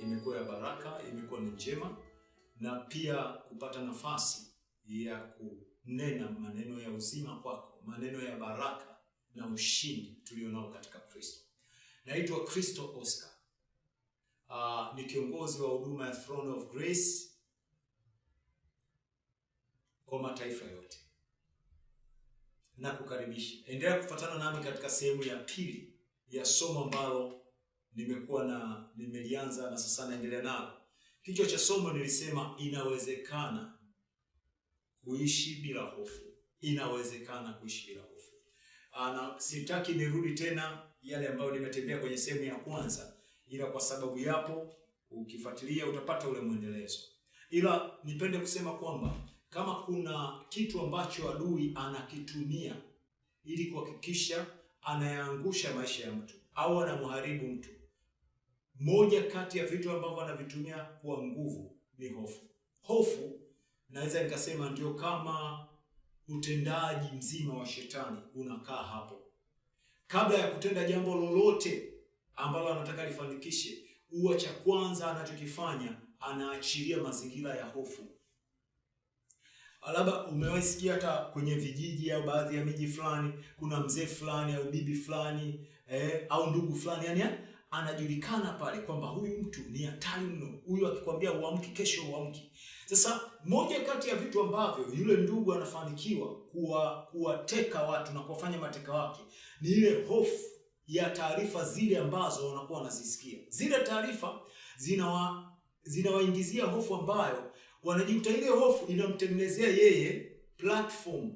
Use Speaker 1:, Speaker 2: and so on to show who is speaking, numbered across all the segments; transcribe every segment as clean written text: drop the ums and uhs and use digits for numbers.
Speaker 1: imekuwa ya baraka, imekuwa ni njema, na pia kupata nafasi ya kunena maneno ya uzima kwako, maneno ya baraka na ushindi tulionao katika Kristo. Naitwa Kristo Oscar. Ni kiongozi wa huduma ya Throne of Grace kwa mataifa yote. Na kukaribisha. Endelea kufuatana nami katika sehemu ya pili ya somo ambalo nimelianza na sasa naendelea nalo. Kichwa cha somo nilisema inawezekana kuishi bila hofu. Inawezekana kuishi bila hofu. Na sitaki nirudi tena yale ambayo nimetembea kwenye sehemu ya kwanza, ila kwa sababu yapo, ukifuatilia utapata ule mwendelezo. Ila nipende kusema kwamba kama kuna kitu ambacho adui anakitumia ili kuhakikisha anayaangusha maisha ya mtu au anamharibu mtu, moja kati ya vitu ambavyo anavitumia kwa nguvu ni hofu. Hofu naweza nikasema ndio kama utendaji mzima wa shetani unakaa hapo. Kabla ya kutenda jambo lolote ambalo anataka lifanikishe, huwa cha kwanza anachokifanya anaachilia mazingira ya hofu. Labda umewahi sikia hata kwenye vijiji au baadhi ya miji fulani, kuna mzee fulani au bibi fulani au ndugu fulani, yani anajulikana pale kwamba huyu mtu ni hatari mno. Huyu akikwambia uamki, kesho uamki. Sasa moja kati ya vitu ambavyo yule ndugu anafanikiwa kuwateka watu na kuwafanya mateka wake ni ile hofu ya taarifa zile ambazo wanakuwa wanazisikia. Zile taarifa zinawaingizia hofu ambayo wanajikuta ile hofu inamtengenezea yeye platform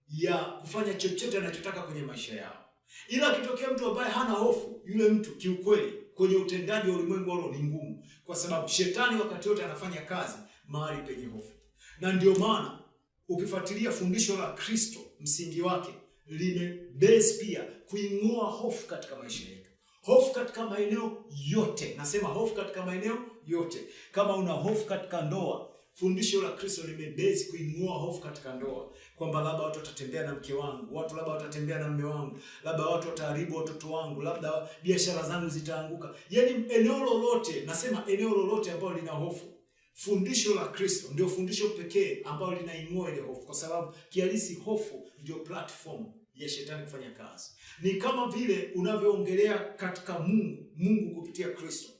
Speaker 1: ya kufanya chochote anachotaka kwenye maisha yao. Ila akitokea mtu ambaye hana hofu, yule mtu kiukweli kwenye utendaji wa ulimwengu wao ni ngumu, kwa sababu shetani wakati wote anafanya kazi mahali penye hofu. Na ndio maana ukifuatilia fundisho la Kristo, msingi wake limebase pia kuing'oa hofu katika maisha yetu. Hofu katika maeneo yote. Nasema hofu katika maeneo yote. Kama una hofu katika ndoa, fundisho la Kristo limebase kuing'oa hofu katika ndoa. Kwamba labda watu watatembea na mke wangu, watu labda watatembea na mume wangu, labda watu wataharibu watoto wangu, labda biashara zangu zitaanguka. Yaani eneo lolote, nasema eneo lolote ambalo lina hofu, fundisho la Kristo ndio fundisho pekee ambalo linaing'oa ile hofu, kwa sababu kihalisi hofu ndio platform ya shetani kufanya kazi. Ni kama vile unavyoongelea katika Mungu kupitia Kristo.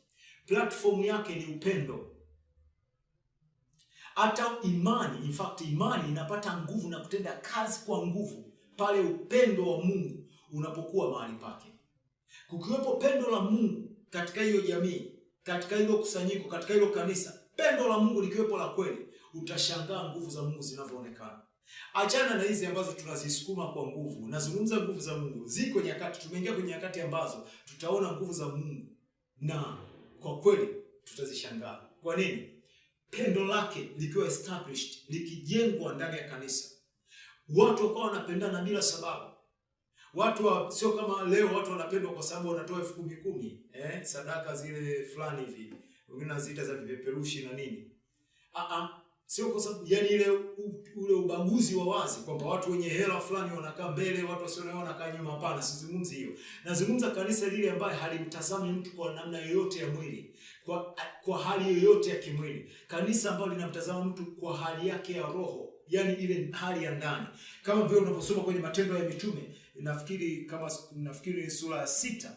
Speaker 1: Platform yake ni upendo. Hata imani, in fact imani inapata nguvu na kutenda kazi kwa nguvu pale upendo wa Mungu unapokuwa mahali pake. Kukiwepo pendo la Mungu katika hiyo jamii, katika hilo kusanyiko, katika hilo kanisa, pendo la Mungu likiwepo la kweli, utashangaa nguvu za Mungu zinavyoonekana. Achana na hizi ambazo tunazisukuma kwa nguvu. Nazungumza nguvu za Mungu. Ziko nyakati, tumeingia kwenye nyakati ambazo tutaona nguvu za Mungu na kwa kweli tutazishangaa. Kwa nini? Pendo lake likiwa established, likijengwa ndani ya kanisa, watu wakawa wanapendana bila sababu. Sio kama leo watu wanapendwa kwa sababu wanatoa 10,000 sadaka zile fulani hivi, wengine wanaziita za vipeperushi na nini. Sio kwa sababu yani ule ubaguzi wa wazi kwamba watu wenye hela fulani wanakaa mbele, watu wasio na wanakaa nyuma. Hapana, sizungumzi hiyo. Nazungumza kanisa lile ambaye halimtazami mtu kwa namna yoyote ya mwili, kwa hali yoyote ya kimwili. Kanisa ambalo linamtazama mtu kwa hali yake ya roho, yani ile hali ya ndani. Kama vile unaposoma kwenye Matendo ya Mitume, nafikiri sura ya 6,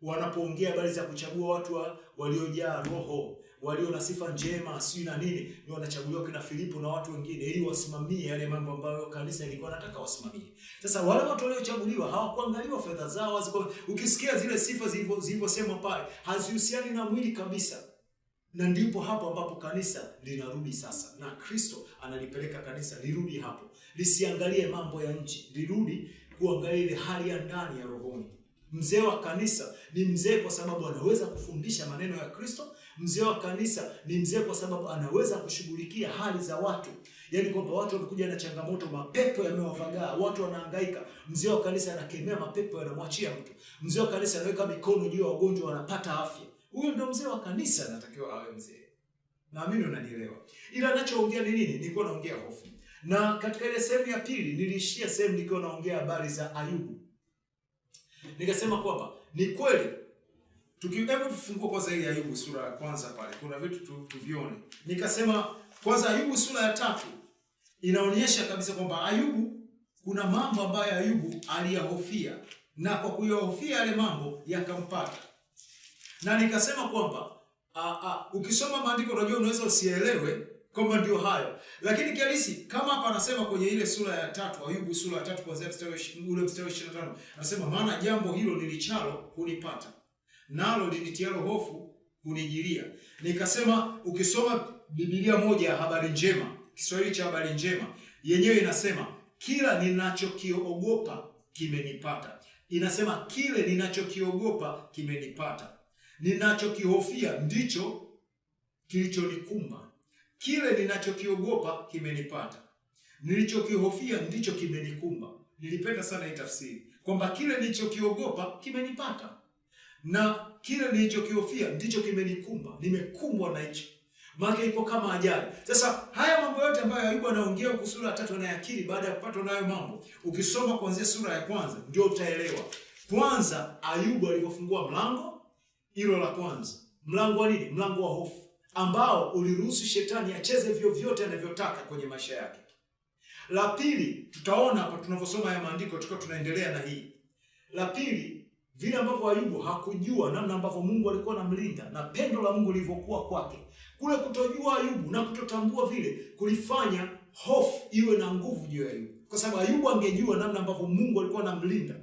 Speaker 1: wanapoongea habari za kuchagua watu waliojaa roho, walio na sifa njema, si na nini, ni wanachaguliwa kina Filipo na watu wengine ili wasimamie yale mambo ambayo kanisa lilikuwa linataka wasimamie. Sasa wale watu waliochaguliwa hawakuangaliwa fedha zao. Ukisikia zile sifa zilivyosema pale, hazihusiani na mwili kabisa. Na ndipo hapo ambapo kanisa linarudi sasa. Na Kristo analipeleka kanisa lirudi hapo. Lisiangalie mambo ya nje, lirudi kuangalia ile hali ya ndani ya rohoni. Mzee wa kanisa ni mzee kwa sababu anaweza kufundisha maneno ya Kristo. Mzee wa kanisa ni mzee kwa sababu anaweza kushughulikia hali za watu. Yaani kwamba watu wanakuja na changamoto, mapepo yamewafagaa, watu wanahangaika. Mzee wa kanisa anakemea mapepo, yanamwachia mtu. Mzee wa kanisa anaweka mikono juu ya wagonjwa, wanapata afya. Huyo ndio mzee wa kanisa, anatakiwa awe mzee. Naamini unanielewa. Ila ninachoongea ni nini? Nilikuwa naongea hofu. Na katika ile sehemu ya pili niliishia sehemu nikiwa naongea habari za Ayubu. Nikasema kwamba ni kweli Hebu tufungua kwanza ile Ayubu sura ya kwanza pale. Kuna vitu tuvione. Nikasema kwanza Ayubu sura ya 3 inaonyesha kabisa kwamba Ayubu kuna mambo ambayo Ayubu aliyahofia, na kwa kuyahofia yale mambo yakampata. Na nikasema kwamba ukisoma maandiko unajua unaweza usielewe kwamba ndio hayo. Lakini kihalisi kama hapa anasema kwenye ile sura ya 3, Ayubu sura ya 3 kuanzia mstari wa 25, anasema maana jambo hilo nilichalo hunipata, nalo linitialo hofu hunijilia. Nikasema ukisoma Biblia moja ya habari njema, Kiswahili cha habari njema, yenyewe inasema kila ninachokiogopa kimenipata. Inasema kile ninachokiogopa kimenipata. Ninachokihofia ndicho kilichonikumba. Kile ninachokiogopa kimenipata. Nilichokihofia ndicho kimenikumba. Nilipenda sana hii tafsiri kwamba kile nilichokiogopa kimenipata na kile nilichokihofia ndicho kimenikumba. Nimekumbwa na hicho. Maana ipo kama ajali. Sasa haya mambo yote ambayo Ayubu anaongea huko sura ya 3 anayakiri baada ya kupatwa nayo mambo. Ukisoma kuanzia sura ya 1 ndio utaelewa. Kwanza Ayubu alipofungua mlango, hilo la kwanza. Mlango wa nini? Mlango wa hofu ambao uliruhusu shetani acheze vyovyote anavyotaka kwenye maisha yake. La pili, tutaona hapa tunaposoma ya maandiko tunaendelea na hii. La pili, vile ambavyo Ayubu hakujua namna ambavyo Mungu alikuwa anamlinda na pendo la Mungu lilivyokuwa kwake. Kule kutojua Ayubu na kutotambua vile kulifanya hofu iwe na nguvu juu ya Ayubu. Kwa sababu Ayubu angejua namna ambavyo Mungu alikuwa anamlinda,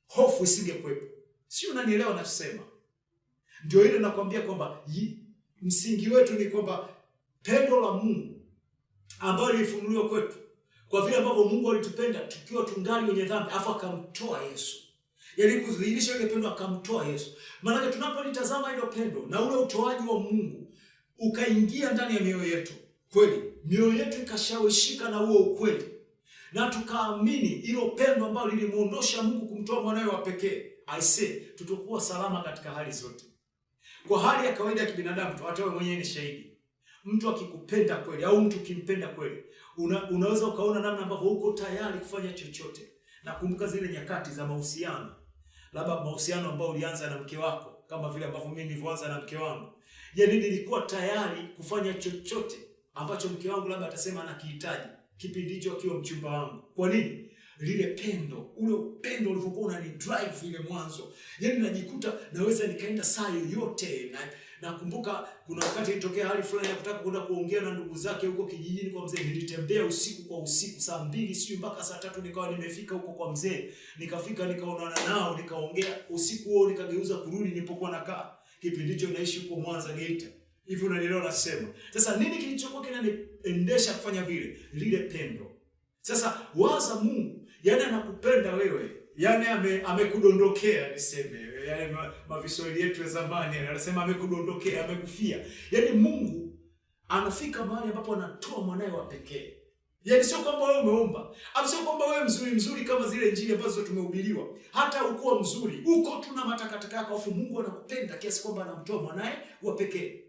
Speaker 1: hofu isingekuwepo. Sio, unanielewa ninachosema? Ndio ile nakwambia kwamba msingi wetu ni kwamba pendo la Mungu ambalo lilifunuliwa kwetu kwa vile ambavyo Mungu alitupenda tukiwa tungali wenye dhambi, afa akamtoa Yesu. Yaani kudhihirisha ile pendo akamtoa Yesu. Maana tunapolitazama hilo pendo na ule utoaji wa Mungu ukaingia ndani ya mioyo yetu, kweli mioyo yetu ikashawishika na huo ukweli, na tukaamini hilo pendo ambalo lilimuondosha Mungu kumtoa mwanawe wa pekee, tutakuwa salama katika hali zote. Kwa hali ya kawaida ya kibinadamu tu, hata wewe mwenyewe ni shahidi. Mtu akikupenda kweli au mtu kimpenda kweli, unaweza ukaona namna ambavyo uko tayari kufanya chochote. Nakumbuka zile nyakati za mahusiano. Labda mahusiano ambao ulianza na mke wako, kama vile ambavyo mimi nilivyoanza na mke wangu. Yaani nilikuwa tayari kufanya chochote ambacho mke wangu labda atasema anakihitaji kipindi hicho akiwa mchumba wangu. Kwa nini? Lile pendo, ule upendo ulivyokuwa unanidrive ile mwanzo. Yaani najikuta naweza nikaenda saa yoyote. Nakumbuka kuna wakati ilitokea hali fulani ya kutaka kwenda kuongea na ndugu zake huko kijijini kwa mzee. Nilitembea usiku kwa usiku, saa 2 sio mpaka saa 3 nikawa nimefika huko kwa mzee. Nikafika nikaonana nao, nikaongea usiku huo, nikageuza kurudi nilipokuwa nakaa. Kipindi hicho naishi huko Mwanza Geita. Hivi unanielewa nasema. Sasa nini kilichokuwa kinaniendesha kufanya vile? Lile pendo. Sasa waza Mungu, yani anakupenda wewe. Yani amekudondokea niseme. Yani maviswahili yetu ya zamani anasema amekudondokea, amekufia. Yani Mungu anafika mahali ambapo anatoa mwanae wa pekee. Yani sio kwamba wewe umeomba, au sio kwamba wewe mzuri kama zile injili ambazo tumehubiriwa. Hata ukuwa mzuri, uko tuna matakataka yako, afu Mungu anakupenda kiasi kwamba anamtoa mwanae wa pekee.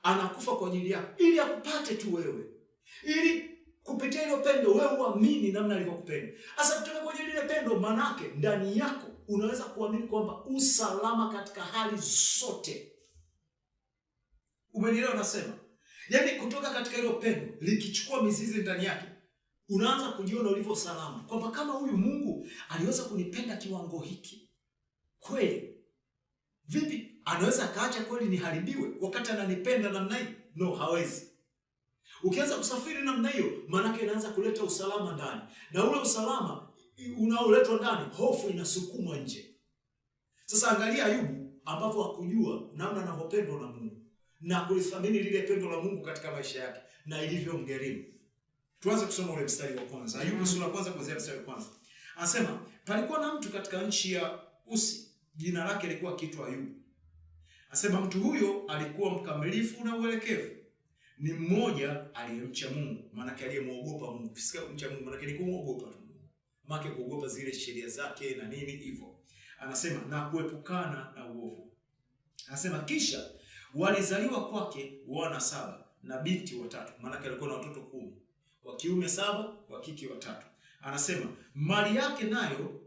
Speaker 1: Anakufa kwa ajili yako ili akupate tu wewe. Ili kupitia ile pendo wewe uamini namna alivyokupenda. Sasa kutoka kwenye ile pendo, manake ndani yako unaweza kuamini kwamba usalama katika hali zote. Umenielewa nasema? Yaani kutoka katika ile pendo likichukua mizizi ndani yake, unaanza kujiona ulivyo salama. Kwamba kama huyu Mungu aliweza kunipenda kiwango hiki, kweli vipi anaweza kaacha kweli niharibiwe wakati ananipenda namna hii? No, hawezi. Ukianza kusafiri namna hiyo, maana inaanza kuleta usalama ndani. Na ule usalama unaoletwa ndani, hofu inasukumwa nje. Sasa angalia Ayubu ambapo hakujua namna anavyopendwa na Mungu na kulithamini lile pendo la Mungu katika maisha yake na ilivyomgharimu. Tuanze kusoma ule mstari wa kwanza. Ayubu sura ya kwanza kuanzia mstari wa kwanza. Anasema, palikuwa na mtu katika nchi ya Usi, jina lake lilikuwa kiitwa Ayubu. Anasema mtu huyo alikuwa mkamilifu na uelekevu. Ni mmoja aliyemcha Mungu, maana aliyemuogopa Mungu. Kisikia kumcha Mungu, maana ni kumuogopa tu Mungu. Maana kuogopa zile sheria zake na nini hivyo. Anasema na kuepukana na uovu. Anasema kisha walizaliwa kwake wana 7 na binti 3. Maana alikuwa na watoto 10. Wa kiume 7, wa kike 3. Anasema mali yake nayo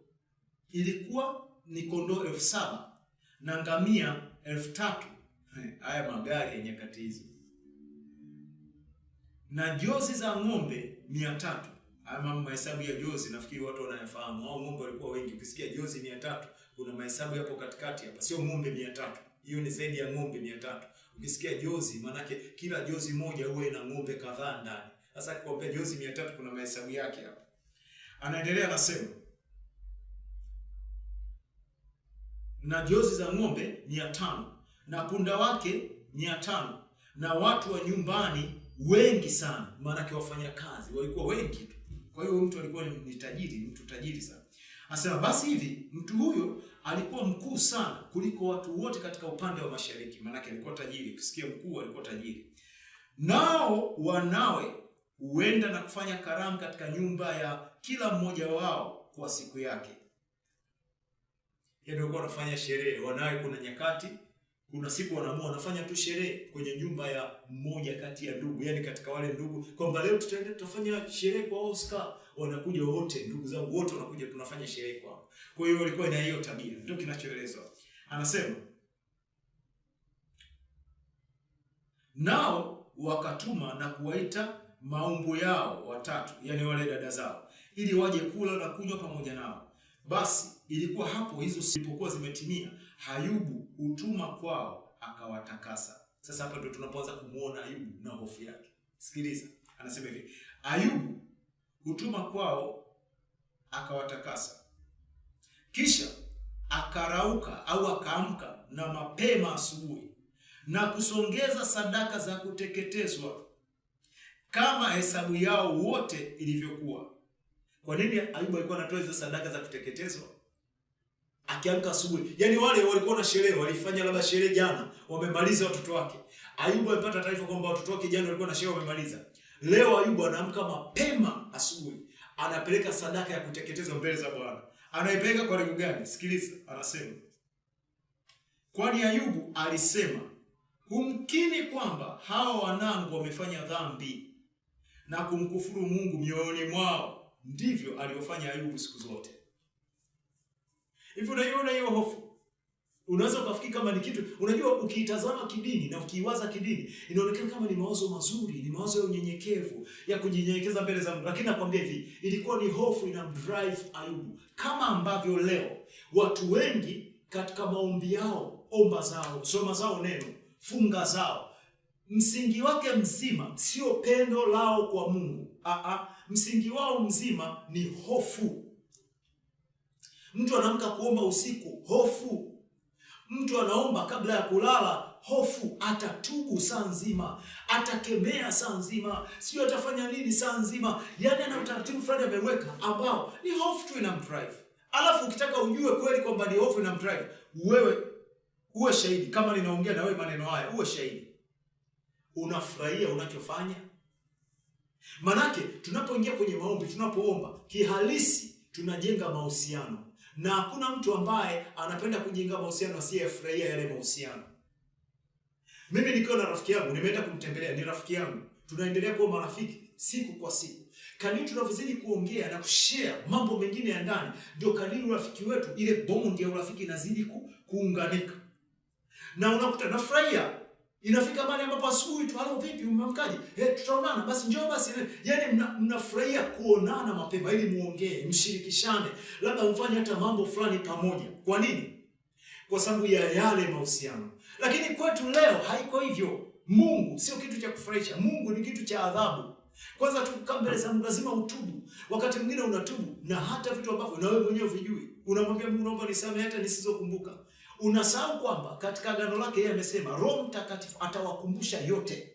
Speaker 1: ilikuwa ni kondoo 7,000 na ngamia 3,000. Haya magari ya nyakati hizo. Na jozi za ng'ombe 300. Ama mahesabu ya jozi nafikiri watu wanayafahamu. Hao ng'ombe walikuwa wengi. Ukisikia jozi 300, kuna mahesabu hapo katikati hapa. Sio ng'ombe 300. Hiyo ni zaidi ya ng'ombe 300. Ukisikia jozi, manake kila jozi moja huwa ina ng'ombe kadhaa ndani. Sasa akikwambia jozi 300, kuna mahesabu yake hapa. Anaendelea anasema, na jozi za ng'ombe 500, na punda wake 500, na watu wa nyumbani wengi sana. Maana wafanya kazi walikuwa wengi tu. Kwa hiyo mtu alikuwa ni tajiri, mtu tajiri sana. Anasema basi hivi mtu huyo alikuwa mkuu sana kuliko watu wote katika upande wa mashariki. Maana alikuwa tajiri. Ukisikia mkuu alikuwa tajiri. Nao wanawe huenda na kufanya karamu katika nyumba ya kila mmoja wao kwa siku yake. Yeye alikuwa anafanya sherehe. Wanawe kuna nyakati, kuna siku wanaamua wanafanya tu sherehe kwenye nyumba ya mmoja kati ya ndugu. Yaani katika wale ndugu, kwamba leo tutafanya sherehe kwa Oscar. Wanakuja wote, ndugu zangu wote wanakuja, tunafanya sherehe kwao. Kwa hiyo walikuwa na hiyo tabia. Ndio kinachoelezwa. Anasema, nao wakatuma na kuwaita maumbu yao 3, yani wale dada zao, ili waje kula na kunywa pamoja nao. Basi ilikuwa hapo hizo zilipokuwa zimetimia, Ayubu hutuma kwao akawatakasa. Sasa hapa ndio tunapoanza kumuona Ayubu na hofu yake. Sikiliza, anasema hivi, Ayubu hutuma kwao akawatakasa. Kisha akarauka au akaamka na mapema asubuhi na kusongeza sadaka za kuteketezwa kama hesabu yao wote ilivyokuwa. Kwa nini Ayubu alikuwa anatoa hizo sadaka za kuteketezwa? Akiamka asubuhi. Yaani wale walikuwa na sherehe, walifanya labda sherehe jana, wamemaliza watoto wake. Ayubu alipata taarifa kwamba watoto wake jana walikuwa na sherehe wamemaliza. Leo Ayubu anaamka mapema asubuhi, anapeleka sadaka ya kuteketezwa mbele za Bwana. Anaipeleka kwa lengo gani? Sikiliza, anasema, kwani Ayubu alisema, humkini kwamba hao wanangu wamefanya dhambi na kumkufuru Mungu mioyoni mwao. Ndivyo alivyofanya Ayubu siku zote. Hivyo unaiona hiyo hofu. Unaweza kufikiri kama ni kitu, unajua ukiitazama kidini na ukiiwaza kidini, inaonekana kama ni mawazo mazuri, ni mawazo ya unyenyekevu, ya kujinyenyekeza mbele za Mungu. Lakini nakwambia hivi, ilikuwa ni hofu inamdrive Ayubu. Kama ambavyo leo watu wengi katika maombi yao, omba zao, soma zao neno, funga zao, msingi wake mzima sio pendo lao kwa Mungu. Msingi wao mzima ni hofu. Mtu anaamka kuomba usiku, hofu. Mtu anaomba kabla ya kulala, hofu. Atatubu saa nzima, atakemea saa nzima, sio atafanya nini saa nzima. Yaani ana utaratibu fulani ameweka ambao ni hofu tu inamdrive. Alafu ukitaka ujue kweli kwamba ni hofu inamdrive, wewe uwe shahidi. Kama ninaongea na wewe maneno haya, uwe shahidi. Unafurahia unachofanya? Manake tunapoingia kwenye maombi, tunapoomba, kihalisi tunajenga mahusiano. Na hakuna mtu ambaye anapenda kujenga mahusiano asiyefurahia yale mahusiano. Mimi nikiwa na rafiki yangu, nimeenda kumtembelea, ni rafiki yangu. Tunaendelea kuwa marafiki siku kwa siku. Kadiri tunavyozidi kuongea na kushare mambo mengine ya ndani, ndio kadiri urafiki wetu, ile bond ya urafiki inazidi kuunganika. Na unakuta nafurahia. Inafika mahali ambapo asubuhi tu, halo vipi, umeamkaje? Tutaonana, basi njoo basi. Yaani mnafurahia kuonana mapema ili muongee, mshirikishane, labda mfanye hata mambo fulani pamoja. Kwa nini? Kwa sababu ya yale mahusiano. Lakini kwetu leo haiko hivyo. Mungu sio kitu cha kufurahisha. Mungu ni kitu cha adhabu. Kwanza tukikaa mbele za Mungu lazima utubu. Wakati mwingine unatubu na hata vitu ambavyo na wewe mwenyewe hujui. Unamwambia Mungu, naomba nisamehe hata nisizokumbuka. Unasahau kwamba katika agano lake yeye amesema Roho Mtakatifu atawakumbusha yote.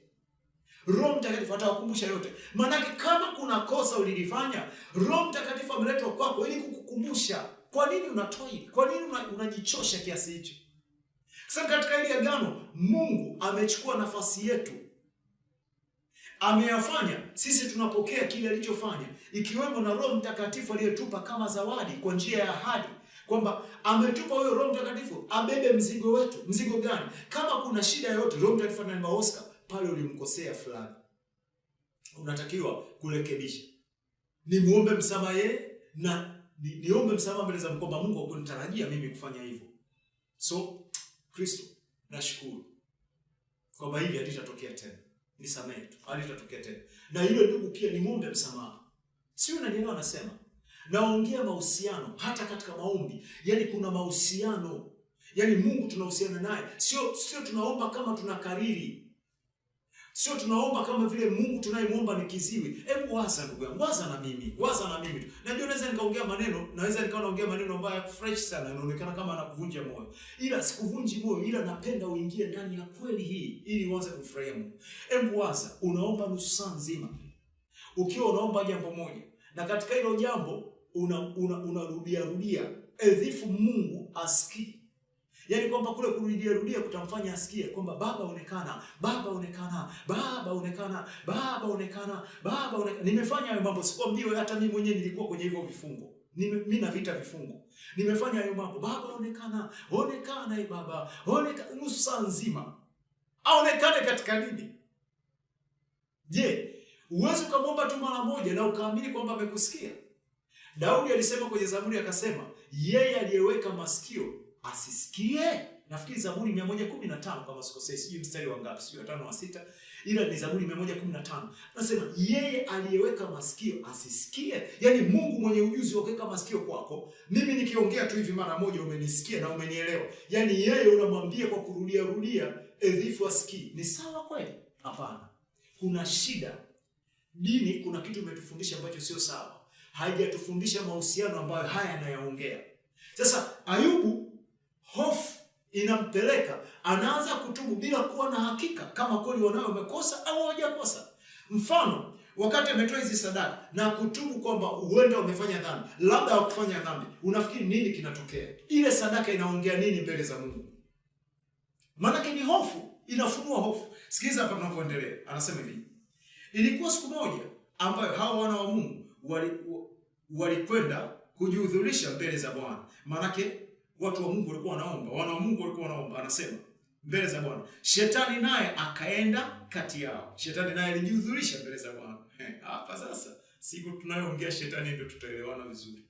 Speaker 1: Roho Mtakatifu atawakumbusha yote. Maana kama kuna kosa ulilifanya, Roho Mtakatifu ameletwa kwako ili kukukumbusha. Kwa nini unatoa hili? Kwa nini unajichosha kiasi hicho? Sasa katika ile agano Mungu amechukua nafasi yetu. Ameyafanya sisi tunapokea kile alichofanya, ikiwemo na Roho Mtakatifu aliyetupa kama zawadi kwa njia ya ahadi. Kwamba ametupa huyo Roho Mtakatifu abebe mzigo wetu. Mzigo gani? Kama kuna shida yoyote, Roho Mtakatifu ananiambia, Oscar, pale ulimkosea fulani, unatakiwa kurekebisha. Nimuombe msamaha yeye na niombe msamaha mbele za Mungu, kwamba Mungu hakunitarajia mimi kufanya hivyo. So Kristo, nashukuru kwamba hivi halitatokea tena. Nisamehe tu, halitatokea tena. Na yule ndugu pia nimwombe msamaha. Sio, unanielewa nasema? Naongea mahusiano hata katika maombi. Yaani kuna mahusiano. Yaani Mungu tunahusiana naye. Sio tunaomba kama tunakariri. Sio tunaomba kama vile Mungu tunayemwomba ni kiziwi. Hebu waza ndugu yangu, waza na mimi tu. Najua naweza nikaongea maneno, naongea maneno ambayo fresh sana, yanaonekana kama anakuvunja moyo. Ila sikuvunji moyo, ila napenda uingie ndani ya kweli hii ili uanze kufurahia Mungu. Hebu waza, unaomba nusu saa nzima. Ukiwa unaomba jambo moja, na katika hilo jambo unarudia edhifu Mungu asikii. Yaani kwamba kule kurudia kutamfanya asikie kwamba Baba onekana, Baba onekana, Baba onekana, Baba onekana, Baba onekana. Nimefanya hayo mambo, sikwambie hata mimi mwenyewe nilikuwa kwenye hivyo vifungo. Mimi na vita vifungo. Nimefanya hayo mambo, Baba onekana, onekana Baba, onekana nusu saa nzima. Aonekane katika nini? Je, uwezo ukamwomba tu mara moja na ukaamini kwamba amekusikia? Daudi alisema kwenye Zaburi akasema, yeye aliyeweka masikio asisikie. Nafikiri Zaburi 115 kama sikosei, sijui mstari wa ngapi, sijui 5 au 6, ila ni Zaburi 115. Anasema yeye aliyeweka masikio asisikie. Yaani Mungu mwenye ujuzi wa kuweka masikio kwako. Mimi nikiongea tu hivi mara moja umenisikia na umenielewa. Yaani yeye unamwambia kwa kurudia edhifu asikii. Ni sawa kweli? Hapana. Kuna shida. Dini kuna kitu imetufundisha ambacho sio sawa. Haijatufundisha mahusiano ambayo haya anayaongea. Sasa Ayubu, hofu inampeleka, anaanza kutubu bila kuwa na hakika kama kweli wanao wamekosa au hawajakosa. Mfano, wakati ametoa hizi sadaka na kutubu kwamba huenda wamefanya dhambi, labda hawakufanya dhambi, unafikiri nini kinatokea? Ile sadaka inaongea nini mbele za Mungu? Maana ni hofu, inafunua hofu. Sikiliza hapa tunavyoendelea. Anasema hivi: ilikuwa siku moja ambayo hao wana wa Mungu walikwenda kujihudhurisha mbele za Bwana. Maanake watu wa Mungu walikuwa wanaomba, wana wa Mungu walikuwa wanaomba. Anasema mbele za Bwana. Shetani naye akaenda kati yao. Shetani naye alijihudhurisha mbele za Bwana. Hapa sasa siku tunayoongea shetani ndio tutaelewana vizuri.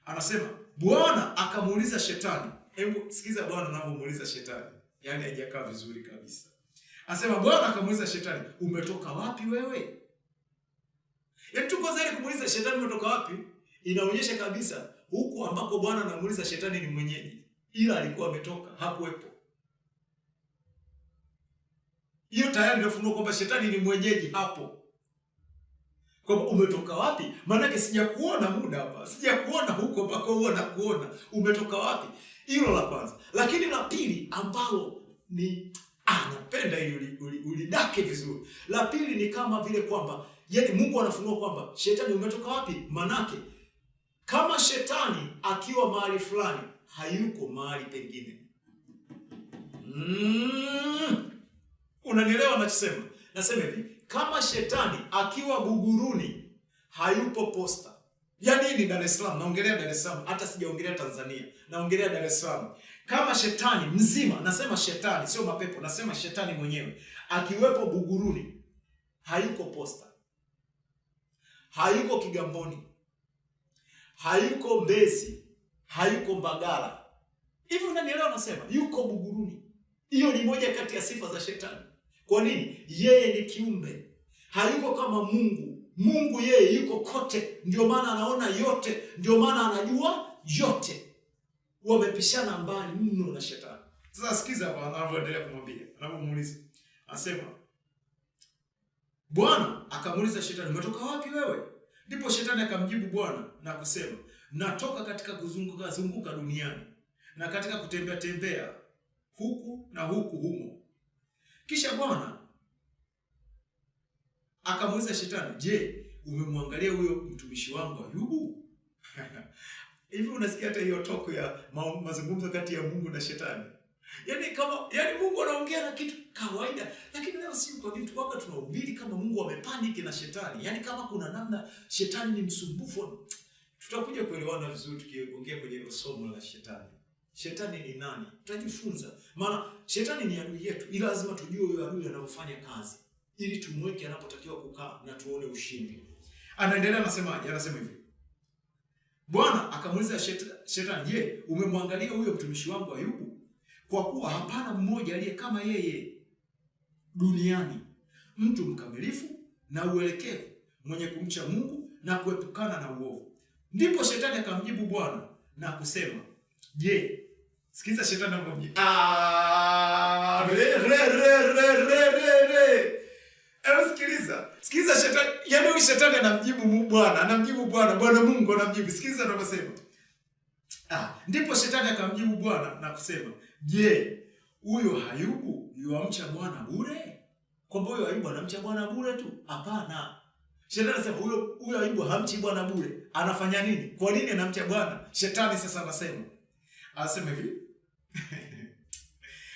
Speaker 1: Anasema Bwana akamuuliza shetani. Hebu sikiza Bwana anapomuuliza shetani. Yaani haijakaa vizuri kabisa. Anasema Bwana akamuuliza shetani, umetoka wapi wewe? Yaani tuko zaidi kumuuliza shetani umetoka wapi, inaonyesha kabisa huku ambako Bwana anamuuliza shetani ni mwenyeji, ila alikuwa ametoka, hakuwepo. Hiyo tayari inafunua kwamba shetani ni mwenyeji hapo. Kwamba umetoka wapi? Maana sijakuona muda hapa. Sijakuona huko mpaka huo nakuona. Umetoka wapi? Hilo la kwanza. Lakini la pili ambalo ni napenda hili ulidake vizuri. La pili ni kama vile kwamba yaani Mungu anafunua kwamba shetani umetoka wapi? Manake kama shetani akiwa mahali fulani hayuko mahali pengine. Unanielewa ninachosema? Nasema hivi, kama shetani akiwa Buguruni hayupo Posta. Yaani ni Dar es Salaam, naongelea Dar es Salaam, hata sijaongelea Tanzania. Naongelea Dar es Salaam. Kama shetani mzima, nasema shetani, sio mapepo, nasema shetani mwenyewe akiwepo Buguruni hayuko Posta. Hayuko Kigamboni. Hayuko Mbezi. Hayuko Mbagala. Hivi unanielewa nasema? Yuko Buguruni. Hiyo ni moja kati ya sifa za shetani. Kwa nini? Yeye ni kiumbe. Hayuko kama Mungu. Mungu yeye yuko kote. Ndio maana anaona yote. Ndio maana anajua yote. Wamepishana mbali mno na shetani. Sasa sikiza hapa anavyoendelea kumwambia. Anapomuuliza. Anasema Bwana akamuuliza shetani, umetoka wapi wewe? Ndipo shetani akamjibu Bwana na kusema, natoka katika kuzunguka duniani na katika kutembea huku na huku humo. Kisha Bwana akamuuliza shetani, je, umemwangalia huyo mtumishi wangu Ayubu? Hivi unasikia hata hiyo toko ya mazungumzo kati ya Mungu na shetani? Yaani Mungu anaongea na kitu kawaida, lakini leo si kwa nini tuwaka tunahubiri kama Mungu amepaniki na shetani. Yaani kama kuna namna shetani ni msumbufu. Tutakuja kuelewana vizuri tukiongea kwenye hilo somo la shetani. Shetani ni nani? Tutajifunza. Maana shetani ni adui yetu, ila lazima tujue huyo adui anafanya kazi ili tumweke anapotakiwa kukaa na tuone ushindi. Anaendelea anasemaje? Anasema hivi. Bwana akamuuliza shetani, je, umemwangalia huyo mtumishi wangu Ayubu? kwa kuwa hapana mmoja aliye kama yeye duniani, mtu mkamilifu na uelekevu, mwenye kumcha Mungu na kuepukana na uovu. Ndipo shetani akamjibu Bwana na kusema, je, sikiza shetani anamjibu. Sikiliza shetani, yaani huyu shetani anamjibu Bwana, Bwana Mungu anamjibu. Sikiliza anavyosema. Ndipo shetani akamjibu Bwana na kusema, je, huyo Ayubu yuamcha Bwana bure? Kwamba huyo Ayubu anamcha Bwana bure tu? Hapana. Shetani anasema huyo Ayubu hamchi Bwana bure. Anafanya nini? Kwa nini anamcha Bwana? Shetani sasa anasema hivi.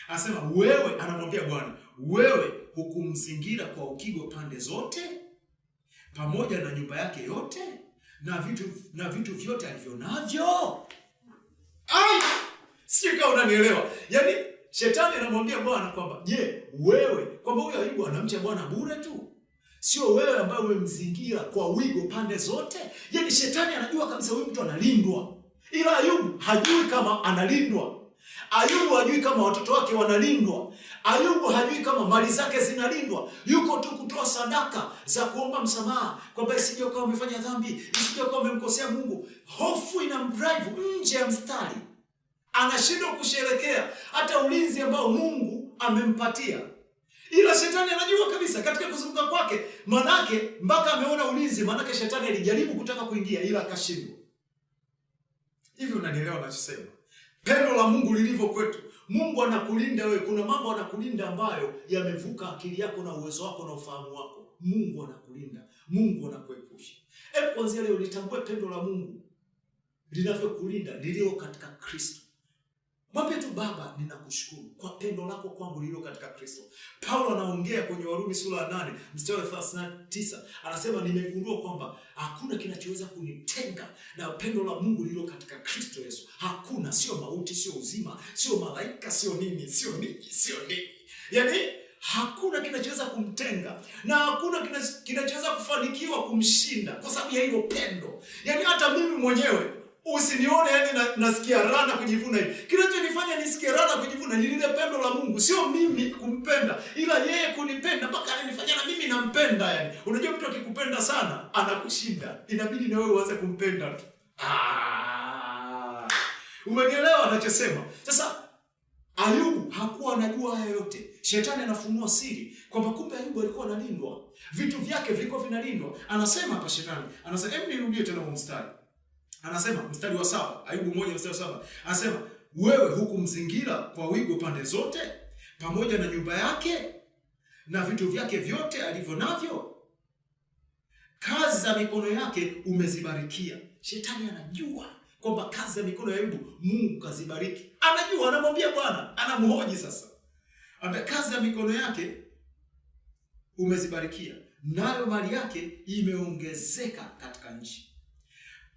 Speaker 1: Anasema wewe, anamwambia Bwana, wewe hukumzingira kwa ukigo pande zote, pamoja na nyumba yake yote na vitu vyote alivyo navyo. Sio kama unanielewa. Yaani shetani anamwambia Bwana kwamba, je, wewe, kwamba huyo Ayubu anamcha Bwana bure tu? Sio wewe ambaye umemzingira kwa wigo pande zote? Yaani shetani anajua kabisa huyu mtu analindwa. Ila Ayubu hajui kama analindwa. Ayubu hajui kama watoto wake wanalindwa. Ayubu hajui kama mali zake zinalindwa. Yuko tu kutoa sadaka za kuomba msamaha, kwamba isije kama umefanya dhambi, isije kama umemkosea Mungu. Hofu inamdrive nje ya mstari. Anashindwa kusherekea hata ulinzi ambao Mungu amempatia. Ila shetani anajua kabisa katika kuzunguka kwake, manake mpaka ameona ulinzi, manake shetani alijaribu kutaka kuingia ila akashindwa. Hivi unanielewa ninachosema? Pendo la Mungu lilivyo kwetu. Mungu anakulinda wewe. Kuna mambo anakulinda ambayo yamevuka akili yako na uwezo wako na ufahamu wako. Mungu anakulinda. Mungu anakuepusha. Hebu kwanza leo litambue pendo la Mungu linavyokulinda lililo katika Kristo. Mwambie tu, Baba, ninakushukuru kwa pendo lako kwangu lililo katika Kristo. Paulo anaongea kwenye Warumi sura ya 8 mstari wa 39. Anasema nimegundua kwamba hakuna kinachoweza kunitenga na pendo la Mungu lililo katika Kristo Yesu. Hakuna, sio mauti, sio uzima, sio malaika, sio nini. Yaani hakuna kinachoweza kumtenga na hakuna kinachoweza kufanikiwa kumshinda kwa sababu ya hilo pendo. Yaani hata mimi mwenyewe usinione nasikia raha na kujivuna hivi. Kinachonifanya nisikie raha na kujivuna ni lile pendo la Mungu, sio mimi kumpenda, ila yeye kunipenda mpaka ananifanya na mimi nampenda. Yani unajua mtu akikupenda sana anakushinda, inabidi na wewe uanze kumpenda tu. Umenielewa anachosema? Sasa Ayubu hakuwa anajua haya yote. Shetani anafunua siri kwamba kumbe Ayubu alikuwa analindwa. Vitu vyake vilikuwa vinalindwa. Anasema hapa shetani, anasema, hebu nirudie tena huo mstari. Anasema mstari wa 7, Ayubu 1 mstari wa 7. Anasema wewe hukumzingira kwa wigo pande zote, pamoja na nyumba yake na vitu vyake vyote alivyo navyo. Kazi za mikono yake umezibarikia. Shetani anajua kwamba kazi za mikono ya Ayubu Mungu kazibariki. Anajua, anamwambia Bwana, anamhoji sasa. Ambaye kazi za mikono yake umezibarikia, nayo mali yake imeongezeka katika nchi.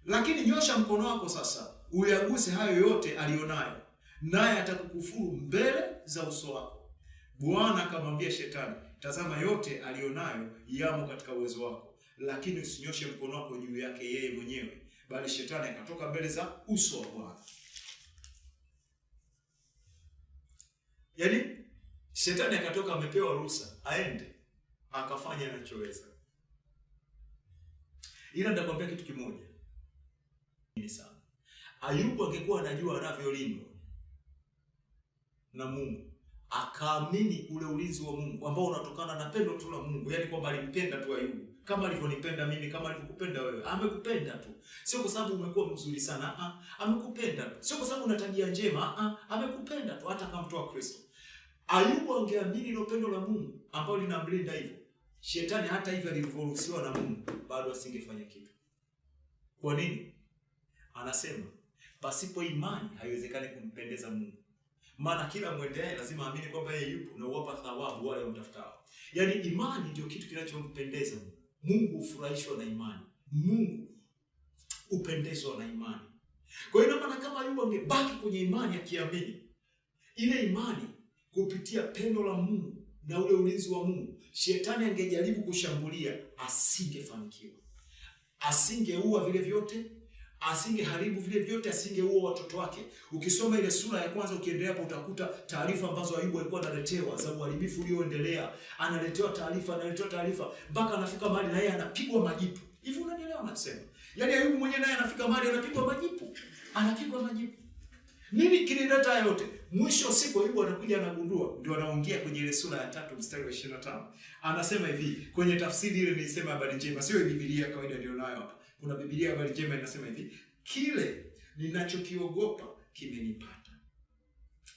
Speaker 1: Lakini nyosha mkono wako sasa, uyaguse hayo yote alionayo, naye atakukufuru mbele za uso wako. Bwana akamwambia shetani, tazama, yote alionayo yamo katika uwezo wako, lakini usinyoshe mkono wako juu yake yeye mwenyewe. Bali shetani akatoka mbele za uso wa Bwana. Yaani shetani akatoka, amepewa ruhusa aende akafanya anachoweza. Ila nitakwambia kitu kimoja. Sana. Ayubu angekuwa anajua anavyolindwa na Mungu, akaamini ule ulinzi wa Mungu ambao unatokana na pendo tu la Mungu, yaani kwamba alimpenda tu Ayubu kama alivyonipenda mimi, kama alivyokupenda wewe. Amekupenda tu, sio kwa sababu umekuwa mzuri sana, amekupenda tu. Sio kwa sababu una tabia njema, amekupenda tu, hata akamtoa Kristo. Ayubu angeamini ile pendo la Mungu ambao linamlinda hivyo, shetani hata hivyo alivyoruhusiwa na Mungu bado asingefanya kitu. Kwa nini? Anasema pasipo imani haiwezekani kumpendeza Mungu. Maana kila mwendeaye lazima aamini kwamba yeye yupo na huwapa thawabu wale wamtafutao. Yaani imani ndio kitu kinachompendeza Mungu. Mungu hufurahishwa na imani. Mungu hupendezwa na imani. Kwa hiyo maana kama Ayubu angebaki kwenye imani akiamini, ile imani kupitia pendo la Mungu na ule ulinzi wa Mungu, shetani angejaribu kushambulia, asingefanikiwa. Asingeua vile vyote, asingeharibu vile vyote, asingeua watoto wake. Ukisoma ile sura ya kwanza ukiendelea hapo utakuta taarifa ambazo Ayubu alikuwa analetewa za uharibifu ulioendelea. Analetewa taarifa mpaka anafika mahali na yeye anapigwa majipu. Hivi unanielewa nasema? Yaani Ayubu mwenyewe naye anafika mahali anapigwa majipu. Nini kilileta yote? Mwisho wa siku Ayubu anakuja anagundua, ndio anaongea kwenye ile sura ya 3 mstari wa 25. Anasema hivi, kwenye tafsiri ile nilisema habari njema, sio Biblia kawaida ndio nayo hapa. Kuna Biblia habari njema inasema hivi, kile ninachokiogopa kimenipata.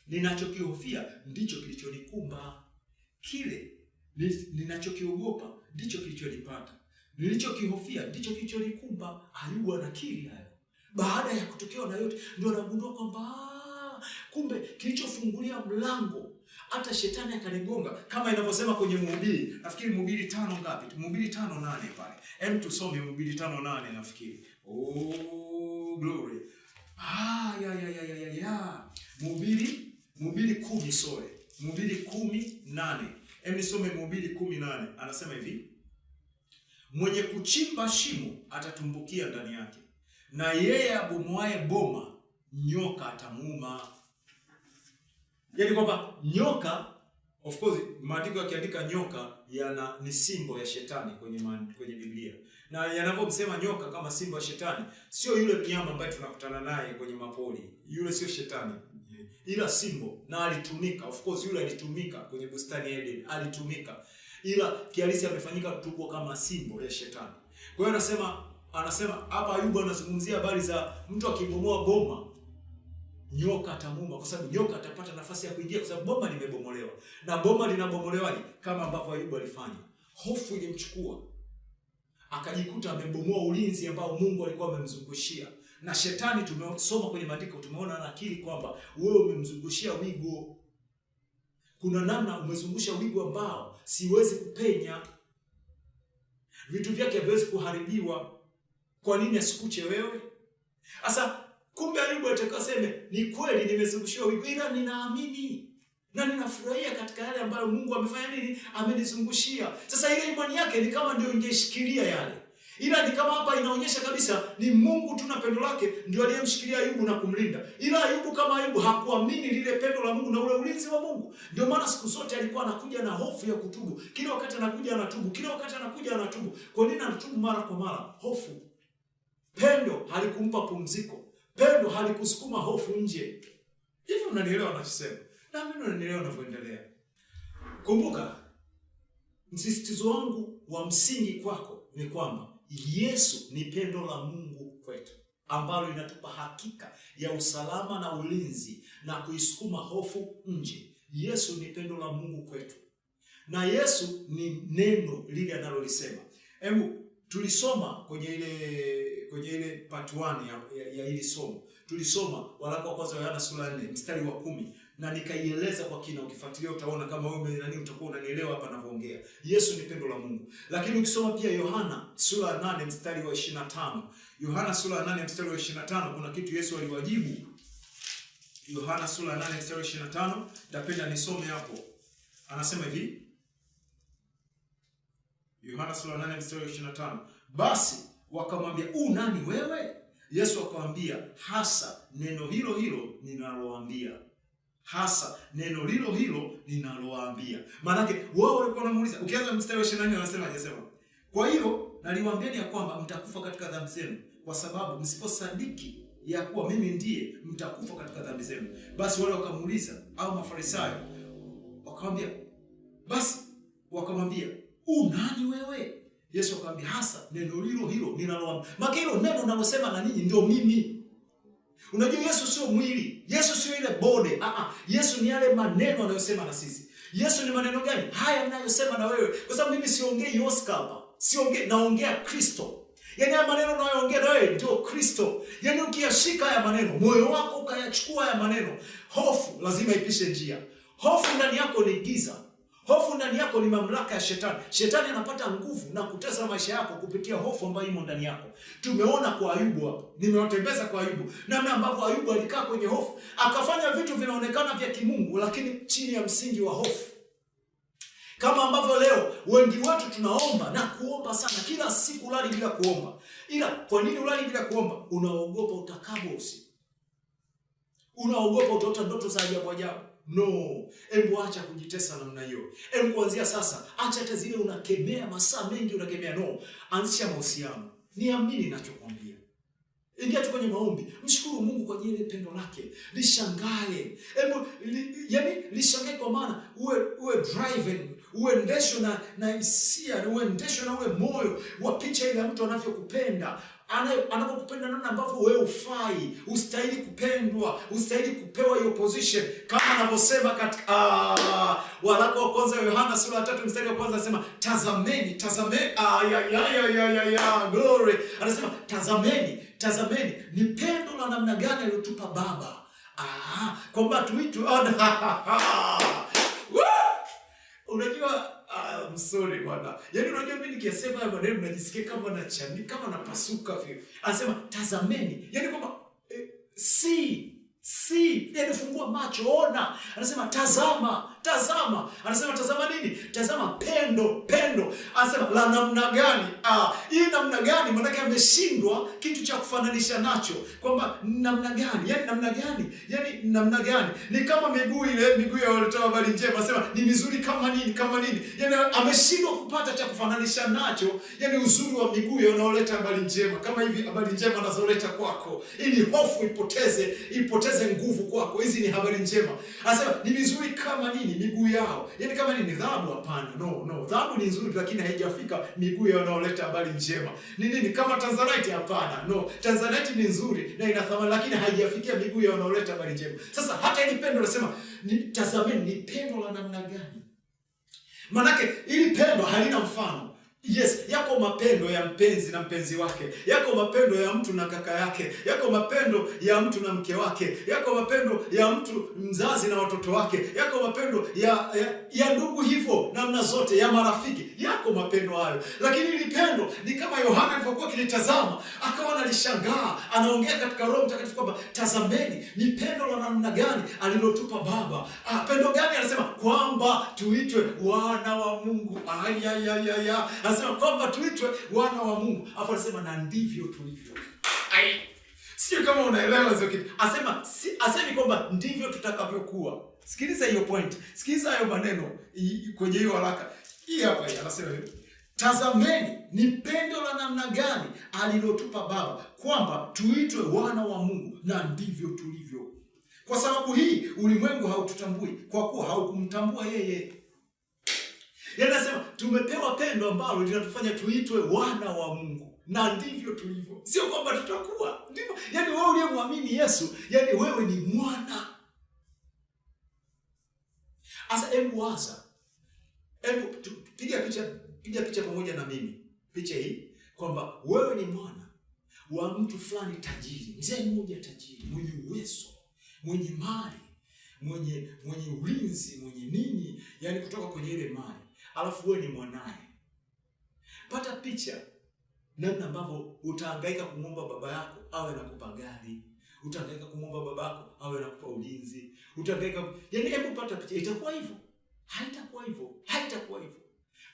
Speaker 1: Ninachokihofia ndicho kilichonikumba. Kile ninachokiogopa ndicho kilichonipata. Nilichokihofia ndicho kilichonikumba. Ayubu anakiri hayo. Baada ya kutokewa na yote ndio anagundua kwamba kumbe kilichofungulia mlango hata shetani akanigonga, kama inavyosema kwenye Mhubiri. Nafikiri Mhubiri 5 ngapi? Mhubiri 5:8 pale. Hem, tusome Mhubiri 5:8 nafikiri. Oh glory. Mhubiri 10 sorry. Mhubiri 10:8. Hem, nisome Mhubiri 10:8. Anasema hivi: mwenye kuchimba shimo atatumbukia ndani yake, na yeye abomoaye boma nyoka atamuuma. Yaani kwamba nyoka, of course maandiko yakiandika nyoka ni simbo ya shetani kwenye Biblia. Na yanapomsema nyoka kama simbo ya shetani, sio yule mnyama ambaye tunakutana naye kwenye mapori. Yule sio shetani. Ila simbo, na alitumika, of course yule alitumika kwenye bustani ya Eden, alitumika. Ila kihalisi amefanyika mtukufu kama simbo ya shetani. Kwa hiyo anasema hapa Ayubu anazungumzia habari za mtu akibomoa boma, nyoka atamuuma, kwa sababu nyoka atapata nafasi ya kuingia, kwa sababu boma limebomolewa. Na boma linabomolewaje? Kama ambavyo Ayubu alifanya. Hofu ilimchukua, akajikuta amebomoa ulinzi ambao Mungu alikuwa amemzungushia. Na shetani, tumesoma kwenye maandiko, tumeona anakiri kwamba wewe umemzungushia wigo. Kuna namna umezungusha wigo ambao siwezi kupenya. Vitu vyake haviwezi kuharibiwa. Kwa nini asikuche wewe? Sasa kumbe Ayubu atakaseme ni kweli nimezungushiwa wigo, ila ninaamini na ninafurahia katika yale ambayo Mungu amefanya nini? Amenizungushia. Sasa ile imani yake ni kama ndio ingeshikilia yale. Ila ni kama hapa inaonyesha kabisa ni Mungu tu na pendo lake ndio aliyemshikilia Ayubu na kumlinda. Ila Ayubu kama Ayubu hakuamini lile pendo la Mungu na ule ulinzi wa Mungu. Ndio maana siku zote alikuwa anakuja na hofu ya kutubu. Kila wakati anakuja anatubu. Kwa nini anatubu mara kwa mara? Hofu. Pendo halikumpa pumziko. Pendo halikusukuma hofu nje. Hivyo unanielewa ninachosema? Na mimi unanielewa ninavyoendelea. Kumbuka, msisitizo wangu wa msingi kwako ni kwamba Yesu ni pendo la Mungu kwetu, ambalo linatupa hakika ya usalama na ulinzi na kuisukuma hofu nje. Yesu ni pendo la Mungu kwetu. Na Yesu ni neno lile analolisema. Hebu tulisoma kwenye ile part 1 ya hili somo. Tulisoma waraka wa kwanza wa Yohana sura 4 mstari wa 10 na nikaieleza kwa kina. Ukifuatilia utaona kama wewe utakuwa unanielewa hapa ninavyoongea. Yesu ni pendo la Mungu. Lakini ukisoma pia Yohana sura 8 mstari wa 25. Yohana sura 8 mstari wa 25 kuna kitu Yesu aliwajibu. Yohana sura 8 mstari wa 25, napenda nisome hapo. Anasema hivi. Yohana sura 8 mstari wa 25. Basi wakamwambia, nani wewe? Yesu akamwambia, hasa neno hilo ninalowaambia. Hasa neno hilo ninalowaambia. Maana yake wao walikuwa wanamuuliza. Ukianza mstari wa 24 anasema, kwa hiyo naliwaambieni ya kwamba mtakufa katika dhambi zenu, kwa sababu msiposadiki ya kuwa mimi ndiye, mtakufa katika dhambi zenu. Basi wale wakamuuliza, au Mafarisayo wakamwambia, nani wewe? Yesu akamwambia, hasa neno hilo ninalowaambia. Maana hilo neno ninalosema na ninyi ndio mimi. Unajua Yesu sio mwili. Yesu sio ile bode. Yesu ni yale maneno anayosema na sisi. Yesu ni maneno gani? Haya ninayosema na wewe. Kwa sababu mimi siongei Oscar hapa. Naongea Kristo. Yaani haya maneno nayoongea na wewe ndio Kristo. Yaani ukiyashika haya maneno, moyo wako ukayachukua haya maneno, hofu lazima ipishe njia. Hofu ndani yako ni giza. Hofu ndani yako ni mamlaka ya shetani. Shetani anapata nguvu na kutesa maisha yako kupitia hofu ambayo imo ndani yako. Tumeona kwa Ayubu hapo. Nimewatembeza kwa Ayubu. Namna ambavyo Ayubu alikaa kwenye hofu. Akafanya vitu vinaonekana vya kimungu lakini chini ya msingi wa hofu. Kama ambavyo leo wengi wetu tunaomba na kuomba sana kila siku, ulali bila kuomba. Ila kwa nini ulali bila kuomba? Unaogopa utakabwa usiku. Unaogopa utaota ndoto za ajabu ajabu. No, hebu acha kujitesa namna hiyo. Hebu kuanzia sasa acha hata zile unakemea masaa mengi unakemea. No, anzisha mahusiano. Niamini ninachokwambia. Ingia tu kwenye maombi, mshukuru Mungu kwa ajili ya pendo lake. Lishangae. Hebu lishangae kwa maana uwe driven, uendeshwe na hisia, uendeshwe na ule moyo wa picha ile mtu anavyokupenda. Anapokupenda namna ambavyo wewe ufai, ustahili kupendwa, ustahili kupewa hiyo position, kama anavyosema katika waraka wa kwanza Yohana sura ya 3 mstari wa kwanza, anasema tazameni glory. Anasema tazameni ni pendo la namna gani aliyotupa Baba, kwamba tuitwe unajua msori bwana. Yaani unajua mimi nikisema haya maneno najisikia kama nachani, kama napasuka vile. Anasema tazameni. Yaani kwamba yaani fungua macho, ona. Anasema tazama. Anasema tazama nini? Tazama pendo. Anasema la namna gani? Hii namna gani? Maana ameshindwa kitu cha kufananisha nacho. Kwamba namna gani? Yaani namna gani? Ni kama miguu ya waleta habari njema. Anasema ni mizuri kama nini? Yaani ameshindwa kupata cha kufananisha nacho. Yaani uzuri wa miguu ya wanaoleta habari njema. Kama hivi habari njema anazoleta kwako, ili hofu ipoteze nguvu kwako. Hizi ni habari njema. Anasema ni mizuri kama nini? Miguu yao. Yaani kama nini? Dhahabu? Hapana. No. Dhahabu ni nzuri lakini haijafika miguu ya wanaoleta habari njema. Ni nini? Kama Tanzanite? Hapana. No. Tanzanite ni nzuri na ina thamani lakini haijafikia miguu ya wanaoleta habari njema. Sasa hata ili pendo nasema tazameni ni pendo la namna gani? Manake ili pendo halina mfano. Yes, yako mapendo ya mpenzi na mpenzi wake. Yako mapendo ya mtu na kaka yake. Yako mapendo ya mtu na mke wake. Yako mapendo ya mtu mzazi na watoto wake. Yako mapendo ya ndugu hivyo namna zote, ya marafiki. Yako mapendo hayo. Lakini ili pendo ni kama Yohana alipokuwa kilitazama, akawa analishangaa. Anaongea katika Roho Mtakatifu kwamba tazameni ni pendo la namna gani alilotupa Baba. Pendo gani? Anasema kwamba tuitwe wana wa Mungu. Anasema kwamba tuitwe wana wa Mungu. Afu anasema na ndivyo tulivyo. Sio kama unaelewa hizo kitu. Asemi kwamba ndivyo tutakavyokuwa. Sikiliza hiyo point. Sikiliza hayo maneno kwenye hiyo haraka. Hii hapa anasema hivi. Tazameni ni pendo la namna gani alilotupa Baba, kwamba tuitwe wana wa Mungu, na ndivyo tulivyo. Kwa sababu hii ulimwengu haututambui kwa kuwa haukumtambua yeye. Yaani anasema tumepewa pendo ambalo linatufanya tuitwe wana wa Mungu, na ndivyo tulivyo. Sio kwamba tutakuwa ndivyo. Yaani wewe uliyemwamini Yesu, yaani wewe ni mwana. Asa hebu waza. Hebu piga picha pamoja na mimi. Picha hii kwamba wewe ni mwana wa mtu fulani tajiri, mzee mmoja tajiri, mwenye uwezo, mwenye mali, mwenye ulinzi, mwenye nini, yaani kutoka kwenye ile mali. Alafu wewe ni mwanae. Pata picha namna ambavyo utahangaika kumwomba baba yako awe anakupa gari, utahangaika kumwomba baba yako awe anakupa ulinzi, utahangaika, yaani hebu pata picha. Itakuwa hivyo? Haitakuwa hivyo.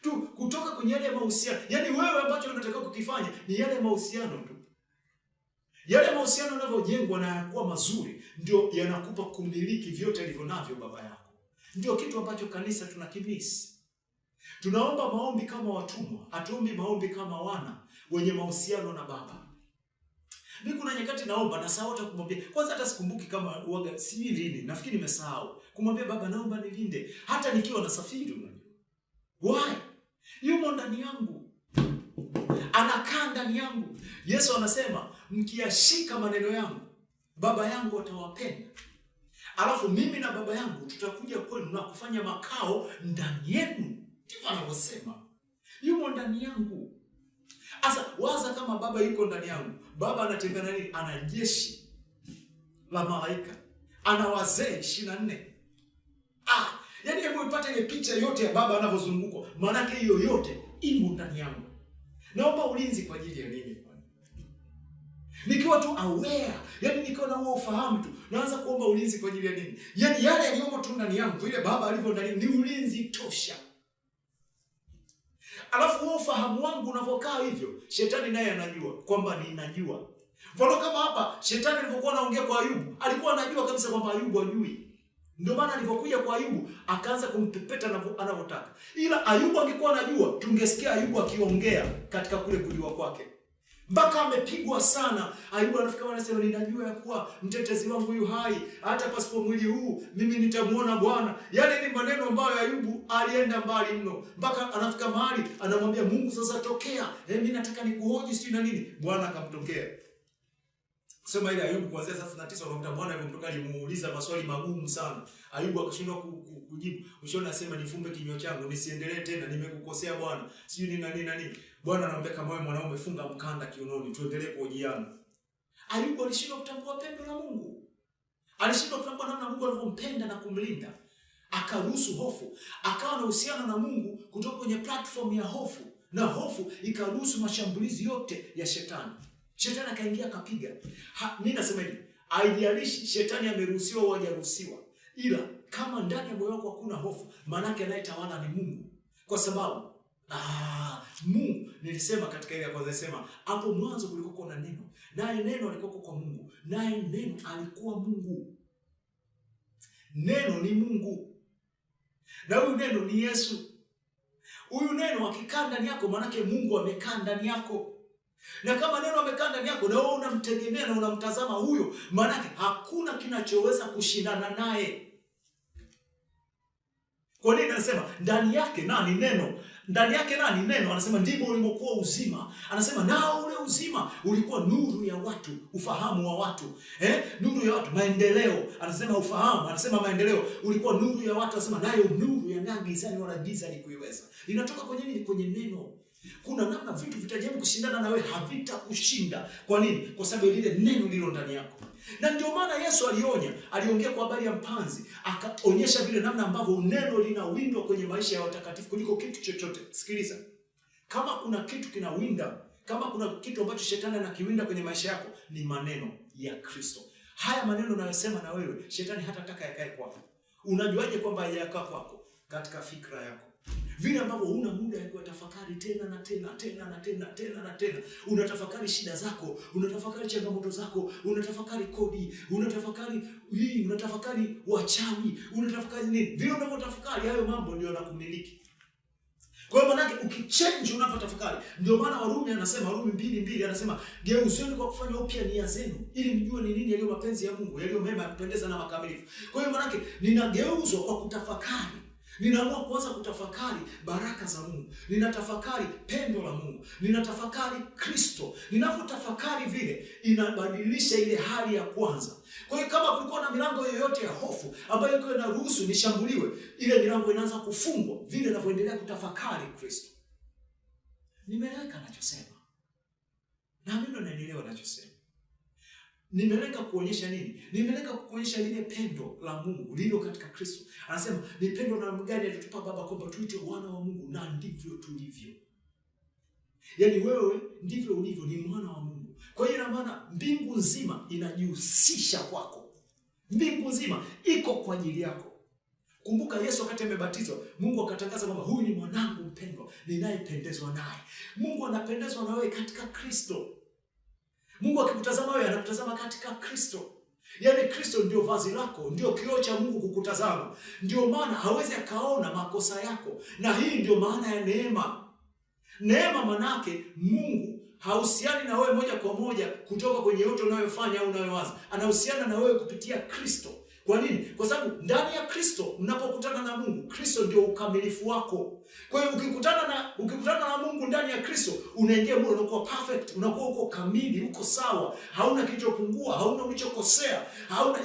Speaker 1: Tu kutoka kwenye yale mahusiano. Yaani wewe ambacho unataka kukifanya ni yale mahusiano tu. Yale mahusiano yanavyojengwa na yanakuwa mazuri ndio yanakupa kumiliki vyote alivyo navyo baba yako. Ndio kitu ambacho kanisa tunakimisi. Tunaomba maombi kama watumwa, hatuombi maombi kama wana wenye mahusiano na Baba. Mimi kuna nyakati naomba na sahau hata kumwambia. Kwanza hata sikumbuki kama uaga sijui lini. Nafikiri nimesahau kumwambia Baba naomba nilinde hata nikiwa nasafiri, unajua. Why? Yumo ndani yangu. Anakaa ndani yangu. Yesu anasema mkiyashika maneno yangu, Baba yangu atawapenda. Alafu mimi na Baba yangu tutakuja kwenu na kufanya makao ndani yenu. Ndivyo anavyosema. Yumo ndani yangu. Asa waza kama Baba yuko ndani yangu. Baba anatembea na nini? Ana jeshi la malaika. Ana wazee 24. Yaani hebu ipate ile picha yote ya Baba anavyozunguka. Maana yake hiyo yote imo ndani yangu. Naomba ulinzi kwa ajili ya nini? Nikiwa tu aware, yaani nikiwa na huo ufahamu tu, naanza kuomba ulinzi kwa ajili ya nini? Yaani yale yaliyomo tu ndani yangu, vile Baba alivyo ndani ni ulinzi tosha. Alafu wewe ufahamu wangu unavokaa hivyo, shetani naye anajua kwamba ninajua. Mfano kama hapa shetani alipokuwa anaongea kwa Ayubu, alikuwa anajua kabisa kwamba Ayubu hajui. Ndio maana alipokuja kwa Ayubu akaanza kumpepeta anavyotaka. Ila Ayubu angekuwa anajua, tungesikia Ayubu akiongea katika kule kujua kwake. Mpaka amepigwa sana. Ayubu anafika anasema ninajua ya kuwa mtetezi wangu yu hai, hata pasipo mwili huu mimi nitamuona Bwana. Yale ni maneno ambayo Ayubu alienda mbali mno. Mpaka anafika mahali anamwambia Mungu, sasa tokea. Mimi nataka nikuhoji sio na nini. Bwana akamtokea. Sema ile Ayubu kuanzia 39 unakuta Bwana alimtoka, alimuuliza maswali magumu sana. Ayubu akashindwa kujibu. Mwisho anasema nifumbe kinywa changu nisiendelee tena, nimekukosea Bwana. Sijui nini na nini. Bwana anamwambia kama wewe mwanaume funga mkanda kiunoni, tuendelee kuhojiana. Ayubu alishindwa kutambua pendo la Mungu. Alishindwa kutambua namna Mungu alivyompenda na kumlinda. Akaruhusu hofu, akawa na uhusiano na Mungu kutoka kwenye platform ya hofu, na hofu ikaruhusu mashambulizi yote ya shetani. Shetani akaingia akapiga. Mimi nasema hivi, haijalishi shetani ameruhusiwa au hajaruhusiwa, ila kama ndani ya moyo wako hakuna hofu, maana yake anayetawala ni Mungu. Kwa sababu Mungu, nilisema katika ile ya kwanza, nisema hapo mwanzo kulikuwa na neno, naye neno alikuwa kwa Mungu, naye neno alikuwa Mungu. Neno ni Mungu. Na huyu neno ni Yesu. Huyu neno akikaa ndani yako, maana yake Mungu amekaa ndani yako. Na kama neno amekaa ndani yako na wewe unamtegemea na unamtazama huyo, maana yake hakuna kinachoweza kushindana naye. Kwa nini anasema ndani yake nani neno? Ndani yake nani neno? Anasema ndimo ulimokuwa uzima. Anasema nao ule uzima ulikuwa nuru ya watu, ufahamu wa watu. Nuru ya watu, maendeleo. Anasema ufahamu, anasema maendeleo ulikuwa nuru ya watu. Anasema nayo nuru yang'aa gizani, wala giza halikuiweza. Inatoka kwenye nini? Kwenye neno. Kuna namna vitu vitajaribu kushindana na wewe, havitakushinda. Kwa nini? Kwa sababu lile neno lilo ndani yako. Na ndio maana Yesu aliongea kwa habari ya mpanzi, akaonyesha vile namna ambavyo neno linawindwa kwenye maisha ya watakatifu kuliko kitu chochote. Sikiliza. Kama kuna kitu kinawinda, kama kuna kitu ambacho shetani anakiwinda kwenye maisha yako, ni maneno ya Kristo. Haya maneno unayosema na wewe, shetani hatataka yakae kwako. Unajuaje kwamba hayakaa kwako? Katika fikra yako. Vile ambavyo una muda ya kutafakari tena na tena. Unatafakari shida zako, unatafakari changamoto zako, unatafakari kodi, unatafakari hii, unatafakari wachawi, unatafakari nini? Vile unavyotafakari hayo mambo ndio yanakumiliki. Kwa hiyo maana ukichange unapotafakari. Ndio maana Warumi anasema, Warumi 2:2 anasema geuzeni kwa kufanya upya nia zenu ili mjue ni nini yaliyo mapenzi ya Mungu, yaliyo mema, yakupendeza na makamilifu. Kwa hiyo maana ninageuzwa kwa kutafakari. Ninaamua kuanza kutafakari baraka za Mungu. Ninatafakari pendo la Mungu. Ninatafakari Kristo. Ninapotafakari vile, inabadilisha ile hali ya kwanza. Kwa hiyo kama kulikuwa na milango yoyote ya hofu ambayo ilikuwa inaruhusu nishambuliwe, ile milango inaanza kufungwa vile ninavyoendelea kutafakari Kristo. Nimeeleka ninachosema. Na mimi naelewa ninachosema. Nimeleka kuonyesha nini? Nimeleka kuonyesha lile pendo la Mungu lilo katika Kristo. Anasema ni pendo na mgani alitupa Baba kwamba tuitwe wana wa Mungu, na ndivyo tulivyo. Yaani wewe ndivyo ulivyo, ni mwana wa Mungu. Kwa hiyo ina maana mbingu nzima inajihusisha kwako. Mbingu nzima iko kwa ajili yako. Kumbuka Yesu wakati amebatizwa, Mungu akatangaza kwamba huyu ni mwanangu mpendwa, ninayependezwa naye. Mungu anapendezwa na wewe katika Kristo. Mungu akikutazama wewe anakutazama katika Kristo. Yaani Kristo ndio vazi lako, ndio kioo cha Mungu kukutazama. Ndio maana hawezi akaona makosa yako. Na hii ndio maana ya neema. Neema manake Mungu hahusiani na wewe moja kwa moja kutoka kwenye yote unayofanya au unayowaza. Anahusiana na wewe kupitia Kristo. Kwa nini? Kwa sababu ndani ya Kristo mnapokutana na Mungu, Kristo ndio ukamilifu wako. Kwa hiyo ukikutana na Mungu ndani ya Kristo, unaingia mule, unakuwa perfect, unakuwa uko kamili, uko sawa, hauna kilichopungua, hauna ulichokosea,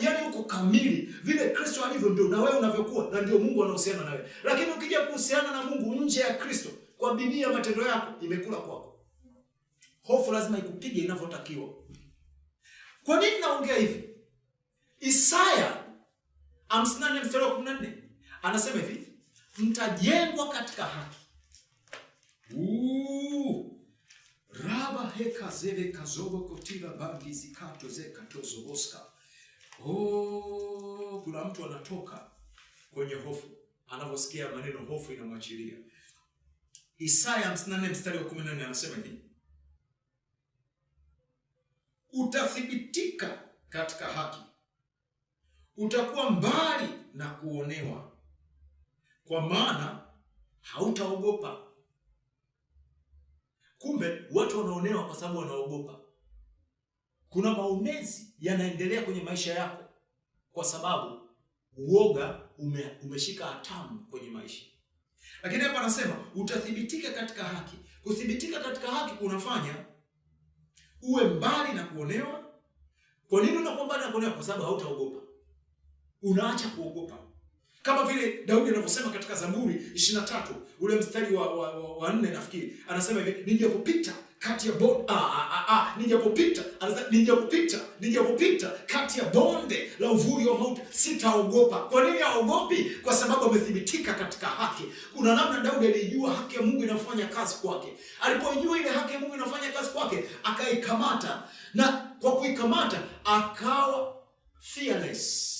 Speaker 1: yani uko kamili. Vile Kristo alivyo ndio na wewe unavyokuwa, na ndio Mungu anahusiana na wewe. Lakini ukija kuhusiana na Mungu nje ya Kristo, kwa bidii ya matendo yako, imekula kwako. Hofu lazima ikupige inavyotakiwa. Kwa nini naongea hivi? Isaya 58:14 anasema hivi, mtajengwa katika haki. Raba heka zeve kazobo kotila bangi zikato zeka tozo boska. Kuna mtu anatoka kwenye hofu, anaposikia maneno hofu inamwachilia. Isaya 54 mstari wa 14 anasema hivi: utathibitika katika haki, utakuwa mbali na kuonewa, kwa maana hautaogopa. Kumbe watu wanaonewa kwa sababu wanaogopa. Kuna maonezi yanaendelea kwenye maisha yako kwa sababu uoga umeshika hatamu kwenye maisha. Lakini hapa anasema utathibitika katika haki. Kuthibitika katika haki kunafanya uwe mbali na kuonewa. Kwa nini unakuwa mbali na kuonewa? Kwa sababu hautaogopa. Unaacha kuogopa. Kama vile Daudi anavyosema katika Zaburi 23 ule mstari wa 4 nafikiri, anasema hivi: nijapopita kati ya nijapopita kati ya bonde la uvuli wa mauti sitaogopa. Kwa nini haogopi? Kwa sababu amethibitika katika haki. Kuna namna Daudi alijua haki ya Mungu inafanya kazi kwake. Alipojua ile haki ya Mungu inafanya kazi kwake, akaikamata, na kwa kuikamata akawa fearless.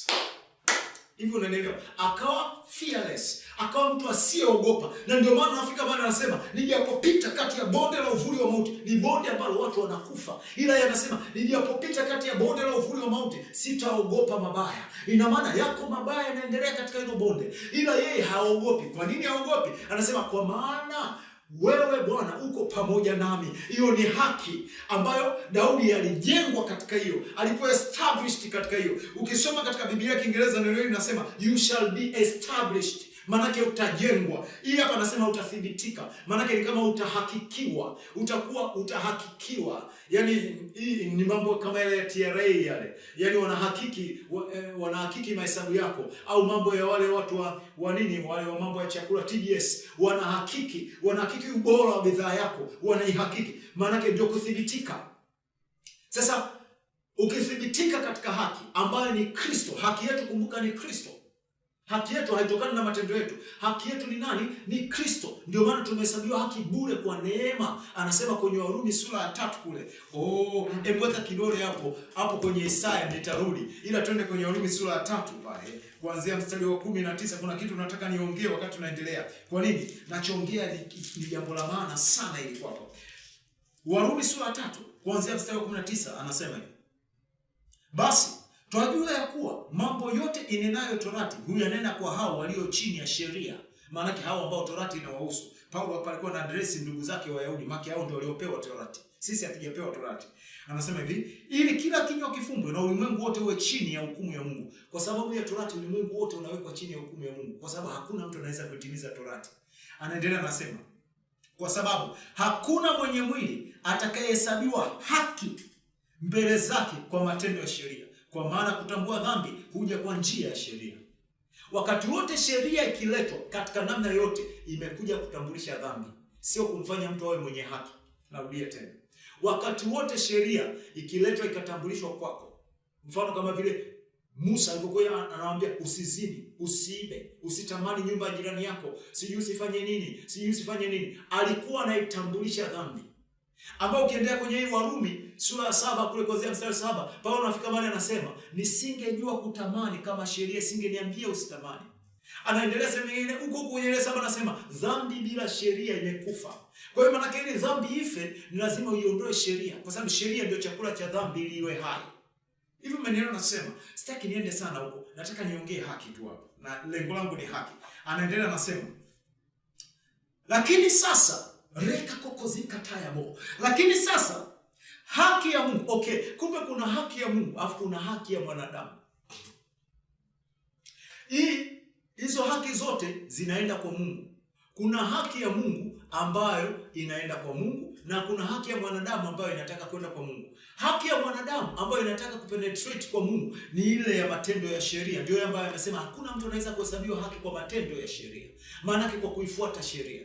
Speaker 1: Hivyo unanielewa? Akawa fearless, akawa mtu asiyeogopa. Na ndio maana Afrika bwana anasema nijapopita kati ya bonde la uvuli wa mauti. Ni bonde ambalo watu wanakufa, ila yeye anasema nijapopita kati ya bonde la uvuli wa mauti sitaogopa mabaya. Ina maana yako mabaya yanaendelea katika hilo bonde, ila yeye haogopi. Kwa nini haogopi? Anasema kwa maana wewe Bwana uko pamoja nami. Hiyo ni haki ambayo Daudi alijengwa katika hiyo, alikuwa established katika hiyo. Ukisoma katika Biblia ya Kiingereza neno hili linasema you shall be established. Manake utajengwa. Hii hapa anasema utathibitika. Manake ni kama utahakikiwa. Utakuwa utahakikiwa. Yaani hii ni mambo kama yale ya TRA yale. Yaani wanahakiki mahesabu yako, au mambo ya wale watu wale wa mambo ya chakula TBS, wanahakiki ubora wa bidhaa yako, wanaihakiki. Manake ndio kuthibitika. Sasa ukithibitika katika haki ambayo ni Kristo, haki yetu kumbuka ni Kristo. Haki yetu haitokani na matendo yetu. Haki yetu ni nani? Ni Kristo. Ndio maana tumehesabiwa haki bure kwa neema. Anasema kwenye Warumi sura ya 3 kule. Weka kidole hapo kwenye Isaya, nitarudi. Ila twende kwenye Warumi sura ya 3 pale. Kuanzia mstari wa 19 kuna kitu nataka niongee wakati tunaendelea. Kwa nini? Nachoongea ni jambo la maana sana ili kwako. Warumi sura ya 3 kuanzia mstari wa 19 anasema hivi: basi twajua ya kuwa mambo yote inenayo torati huyanena kwa hao walio chini ya sheria. Maana hao ambao torati inawahusu. Paulo hapa alikuwa na address ndugu zake Wayahudi, maana hao ndio waliopewa torati. Sisi hatujapewa torati. Anasema hivi: ili kila kinywa kifumbwe na ulimwengu wote uwe chini ya hukumu ya Mungu. Kwa sababu ya torati ulimwengu wote unawekwa chini ya hukumu ya Mungu, kwa sababu hakuna mtu anaweza kutimiza torati. Anaendelea anasema, kwa sababu hakuna mwenye mwili atakayehesabiwa haki mbele zake kwa matendo ya sheria. Kwa maana kutambua dhambi huja kwa njia ya sheria. Wakati wote sheria ikiletwa katika namna yote imekuja kutambulisha dhambi, sio kumfanya mtu awe mwenye haki. Narudia tena. Wakati wote sheria ikiletwa ikatambulishwa kwako. Mfano kama vile Musa alipokuwa anawaambia usizini, usiibe, usitamani nyumba ya jirani yako, sijui usifanye nini. Alikuwa anaitambulisha dhambi. Ambao ukiendelea kwenye hii Warumi sura ya 7 kule kuanzia mstari 7, Paulo anafika mahali anasema nisingejua kutamani kama sheria isingeniambia usitamani. Anaendelea sema nyingine huko kwenye ile 7 anasema dhambi bila sheria imekufa. Kwa hiyo maana ile dhambi ife ni lazima uiondoe sheria, kwa sababu sheria ndio chakula cha dhambi ili iwe hai. Hivi mmenielewa? Nasema sitaki niende sana huko, nataka niongee haki tu hapo, na lengo langu ni haki. Anaendelea anasema lakini sasa reka kokozika tayabo. Lakini sasa haki ya Mungu. Okay, kumbe kuna haki ya Mungu afu kuna haki ya mwanadamu. Hizo haki zote zinaenda kwa Mungu. Kuna haki ya Mungu ambayo inaenda kwa Mungu, na kuna haki ya mwanadamu ambayo inataka kwenda kwa Mungu. Haki ya mwanadamu ambayo inataka kupenetrate kwa Mungu ni ile ya matendo ya sheria. Ndio ambayo anasema hakuna mtu anaweza kuhesabiwa haki kwa matendo ya sheria. Maana yake kwa kuifuata sheria.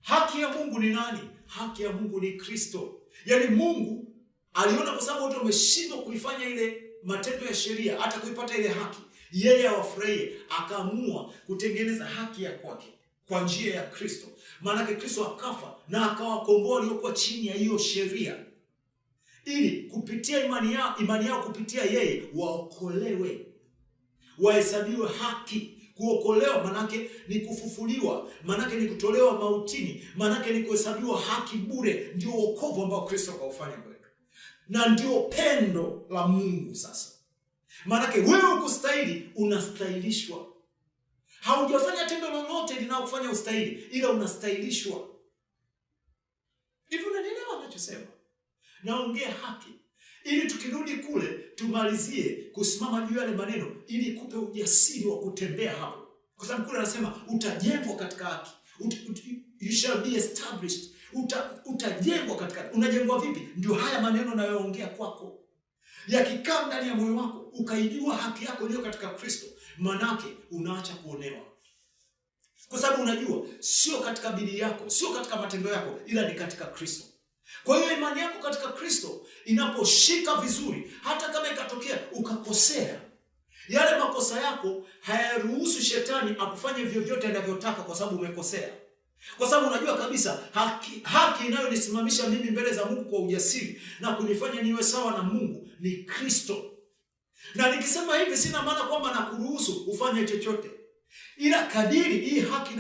Speaker 1: Haki ya Mungu ni nani? Haki ya Mungu ni Kristo. Yaani Mungu aliona kwa sababu watu wameshindwa kuifanya ile matendo ya sheria, hata kuipata ile haki, yeye awafurahie, akaamua kutengeneza haki ya kwake kwa njia ya Kristo. Maana Kristo akafa na akawakomboa waliokuwa chini ya hiyo sheria, ili kupitia imani yao kupitia yeye waokolewe, wahesabiwe haki Kuokolewa manake ni kufufuliwa, manake ni kutolewa mautini, manake ni kuhesabiwa haki bure. Ndio wokovu ambao Kristo kaufanya kwetu, na ndio pendo la Mungu. Sasa manake wewe ukustahili, unastahilishwa. Haujafanya tendo lolote linalokufanya ustahili, ila unastahilishwa. Hivi unanielewa ninachosema? Naongea haki ili tukirudi kule tumalizie kusimama juu yale maneno, ili kupe ujasiri wa kutembea hapo. Kwa sababu kule anasema utajengwa katika haki. You shall be established. Utajengwa katika haki. Unajengwa vipi? Ndio haya maneno nayoongea kwako. Yakikaa ndani ya moyo wako, ukaijua haki yako iliyo katika Kristo, manake unaacha kuonewa. Kwa sababu unajua sio katika bidii yako, sio katika matendo yako, ila ni katika Kristo. Kwa hiyo imani yako katika Kristo inaposhika vizuri, hata kama ikatokea ukakosea, yale makosa yako hayaruhusu shetani akufanye vyovyote anavyotaka, kwa sababu umekosea. Kwa sababu unajua kabisa haki inayonisimamisha mimi mbele za Mungu kwa ujasiri na kunifanya niwe sawa na Mungu ni Kristo. Na nikisema hivi sina maana kwamba nakuruhusu ufanye chochote, ila kadiri hii haki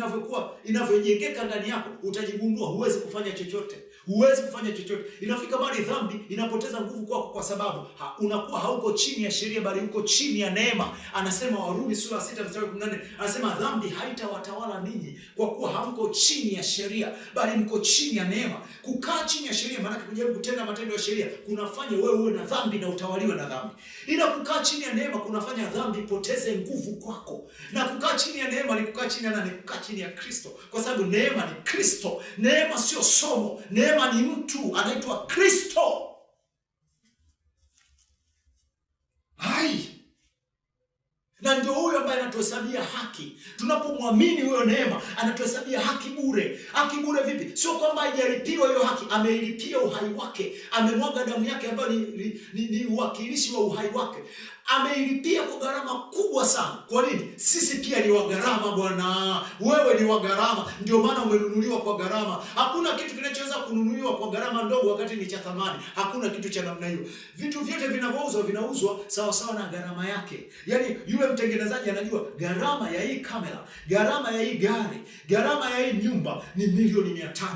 Speaker 1: inavyojengeka ndani yako, utajigundua huwezi kufanya chochote. Huwezi kufanya chochote. Inafika mahali dhambi inapoteza nguvu kwako, kwa sababu unakuwa hauko chini ya sheria, bali uko chini ya neema. Anasema Warumi sura 6 mstari 14, anasema dhambi haitawatawala ninyi, kwa kuwa hamko chini ya sheria, bali mko chini ya neema. Kukaa chini ya sheria maana kujaribu kutenda matendo ya sheria kunafanya wewe uwe na dhambi na utawaliwe na dhambi. Ila kukaa chini ya neema kunafanya dhambi ipoteze nguvu kwako. Na kukaa chini ya neema ni kukaa chini ya nani? Kukaa chini ya Kristo. Kwa sababu neema ni Kristo. Neema sio somo. Neema ni mtu anaitwa Kristo. Hai. Na ndio huyo ambaye anatuhesabia haki. Tunapomwamini huyo neema, anatuhesabia haki bure. Haki bure vipi? Sio kwamba haijalipiwa hiyo haki, ameilipia uhai wake. Amemwaga damu yake ambayo ni uwakilishi wa uhai wake. Ameilipia kwa gharama kubwa sana. Kwa nini? Sisi pia ni wa gharama bwana. Wewe ni wa gharama. Ndio maana umenunuliwa kwa gharama. Hakuna kitu kinachoweza kununuliwa kwa gharama ndogo wakati ni cha thamani. Hakuna kitu cha namna hiyo. Vitu vyote vinauzwa sawa sawa na gharama yake. Yaani yule mtengenezaji anajua gharama ya hii kamera, gharama ya hii gari, gharama ya hii nyumba ni milioni 500.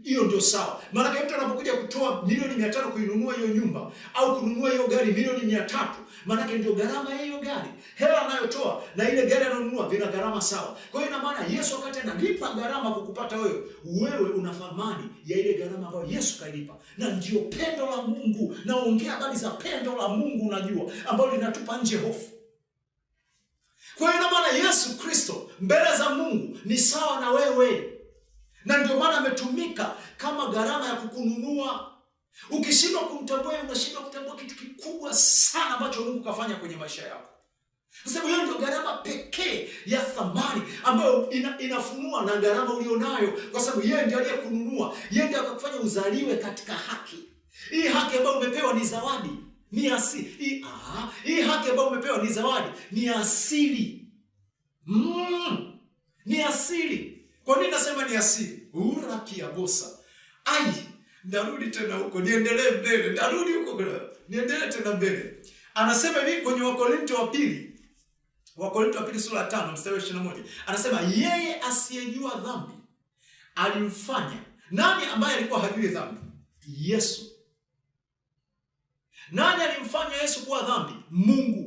Speaker 1: Hiyo ndio sawa. Maana mtu anapokuja kutoa milioni 500 kuinunua hiyo nyumba au kununua hiyo gari milioni 300, maana ndio gharama ya hiyo gari. Hela anayotoa na ile gari anayonunua vina gharama sawa. Kwa hiyo ina maana Yesu wakati analipa gharama kukupata wewe una thamani ya ile gharama ambayo Yesu kailipa. Na ndio pendo la Mungu. Naongea habari za pendo la Mungu, unajua, ambalo linatupa nje hofu. Kwa hiyo ina maana Yesu Kristo mbele za Mungu ni sawa na wewe. Na ndio maana ametumika kama gharama ya kukununua. Ukishindwa kumtambua, unashindwa kutambua kitu kikubwa sana ambacho Mungu kafanya kwenye maisha yako. Kwa sababu hiyo ndio gharama pekee ya thamani ambayo inafunua na gharama ulionayo, kwa sababu yeye ndiye aliyekununua. Yeye ndiye akakufanya uzaliwe katika haki. Hii haki ambayo umepewa ni zawadi, ni asili. Hii haki ambayo umepewa ni zawadi, ni asili. Ni asili. Kwa nini nasema ni asili? Uraki ya bosa. Ndarudi tena huko, niendelee mbele. Ndarudi huko, niendelee tena mbele. Anasema hivi kwenye Wakorintho wa pili sura 5 mstari 21. Anasema yeye asiyejua dhambi alimfanya. Nani ambaye alikuwa hajui dhambi? Yesu. Nani alimfanya Yesu kuwa dhambi? Mungu.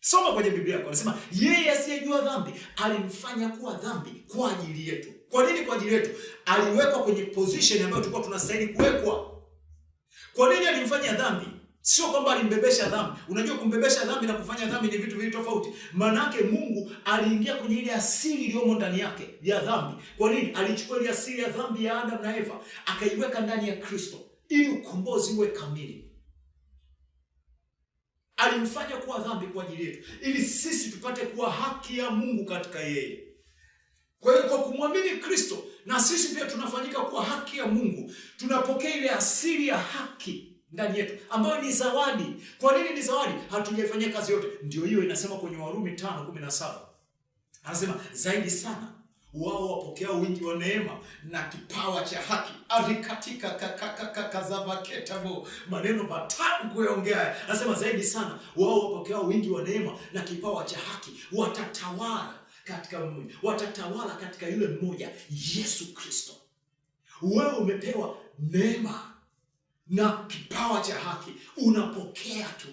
Speaker 1: Soma kwenye Biblia yako. Anasema yeye asiyejua dhambi alimfanya kuwa dhambi kwa ajili yetu. Kwa nini kwa ajili yetu? Aliwekwa kwenye position ambayo tulikuwa tunastahili kuwekwa. Kwa nini alimfanya dhambi? Sio kwamba alimbebesha dhambi. Unajua kumbebesha dhambi na kufanya dhambi ni vitu viwili tofauti. Manake Mungu aliingia kwenye ile asili iliyomo ndani yake ya dhambi. Kwa nini? Alichukua ile asili ya dhambi ya Adam na Eva, akaiweka ndani ya Kristo ili ukombozi uwe kamili. Alimfanya kuwa dhambi kwa ajili yetu ili sisi tupate kuwa haki ya Mungu katika yeye. Kwa hiyo kwa kumwamini Kristo, na sisi pia tunafanyika kuwa haki ya Mungu. Tunapokea ile asili ya haki ndani yetu ambayo ni zawadi. Kwa nini ni zawadi? Hatujaifanyia kazi yote. Ndio hiyo inasema kwenye Warumi 5:17. Anasema zaidi sana wao wapokea wingi wa neema na kipawa cha haki. Arikatika kakazavaketabo, maneno matamu kuyaongea. Anasema zaidi sana, wao wapokea wingi wa neema na kipawa cha haki watatawala katika mmoja, watatawala katika yule mmoja, Yesu Kristo. Wewe umepewa neema na kipawa cha haki, unapokea tu.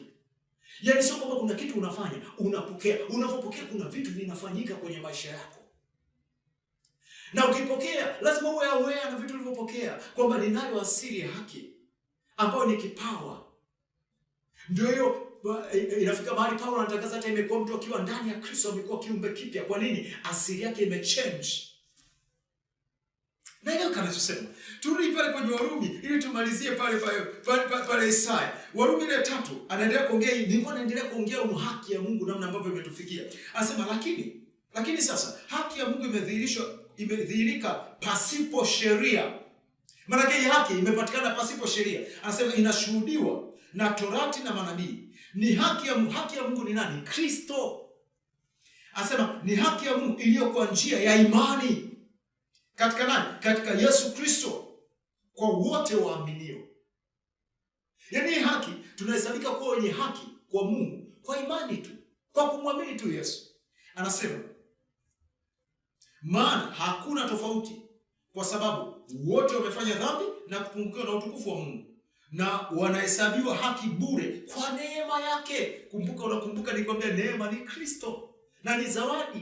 Speaker 1: Yaani sio kwamba kuna kitu unafanya, unapokea. Unapopokea kuna vitu vinafanyika kwenye maisha yako. Na ukipokea lazima uwe aware na vitu ulivyopokea, kwamba ninayo asili ya haki ambayo ni kipawa. Ndio hiyo inafika mahali Paulo anatangaza hata imekuwa mtu akiwa ndani ya Kristo amekuwa kiumbe kipya. Kwa nini? Asili yake imechange. Na ndio kanachosema. Turudi pale kwenye Warumi ili tumalizie pale Isaya. Warumi 3 anaendelea kuongea, nilikuwa naendelea kuongea haki ya Mungu namna ambavyo imetufikia. Anasema lakini sasa haki ya Mungu imedhihirika pasipo sheria. Maana hii haki imepatikana pasipo sheria. Anasema inashuhudiwa na Torati na manabii. Ni haki ya Mungu ni nani? Kristo. Anasema ni haki ya Mungu iliyo kwa njia ya imani. Katika nani? Katika Yesu Kristo, kwa wote waaminio. Yaani haki tunahesabika kuwa wenye haki kwa Mungu kwa imani tu, kwa kumwamini tu Yesu. Anasema maana hakuna tofauti, kwa sababu wote wamefanya dhambi na kupungukiwa na utukufu wa Mungu, na wanahesabiwa haki bure kwa neema yake. Unakumbuka nilikwambia neema ni Kristo na ni zawadi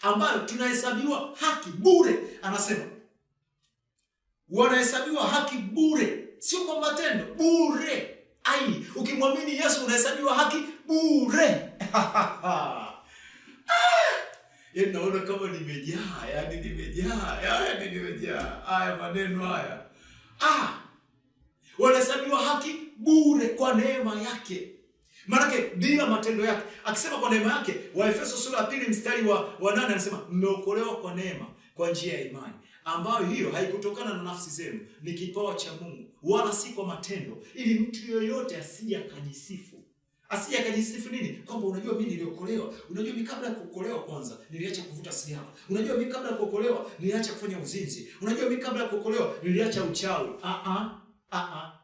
Speaker 1: ambayo tunahesabiwa haki bure. Anasema wanahesabiwa haki bure, sio kwa matendo, bure. Ukimwamini Yesu unahesabiwa haki bure. Naona kama nimejaa, haya maneno haya. Wanahesabiwa haki bure kwa neema yake. Maanake bila matendo yake. Akisema kwa neema yake, Waefeso sura ya 2 mstari wa 8 anasema mmeokolewa kwa neema kwa njia ya imani, ambayo hiyo haikutokana na nafsi zenu, ni kipawa cha Mungu, wala si kwa matendo, ili mtu yoyote asije akajisifu. Asije akajisifu nini? Kwamba unajua mimi niliokolewa. Unajua mimi kabla ya kuokolewa kwanza niliacha kuvuta sigara. Unajua mimi kabla ya kuokolewa niliacha kufanya uzinzi. Unajua mimi kabla ya kuokolewa niliacha uchawi.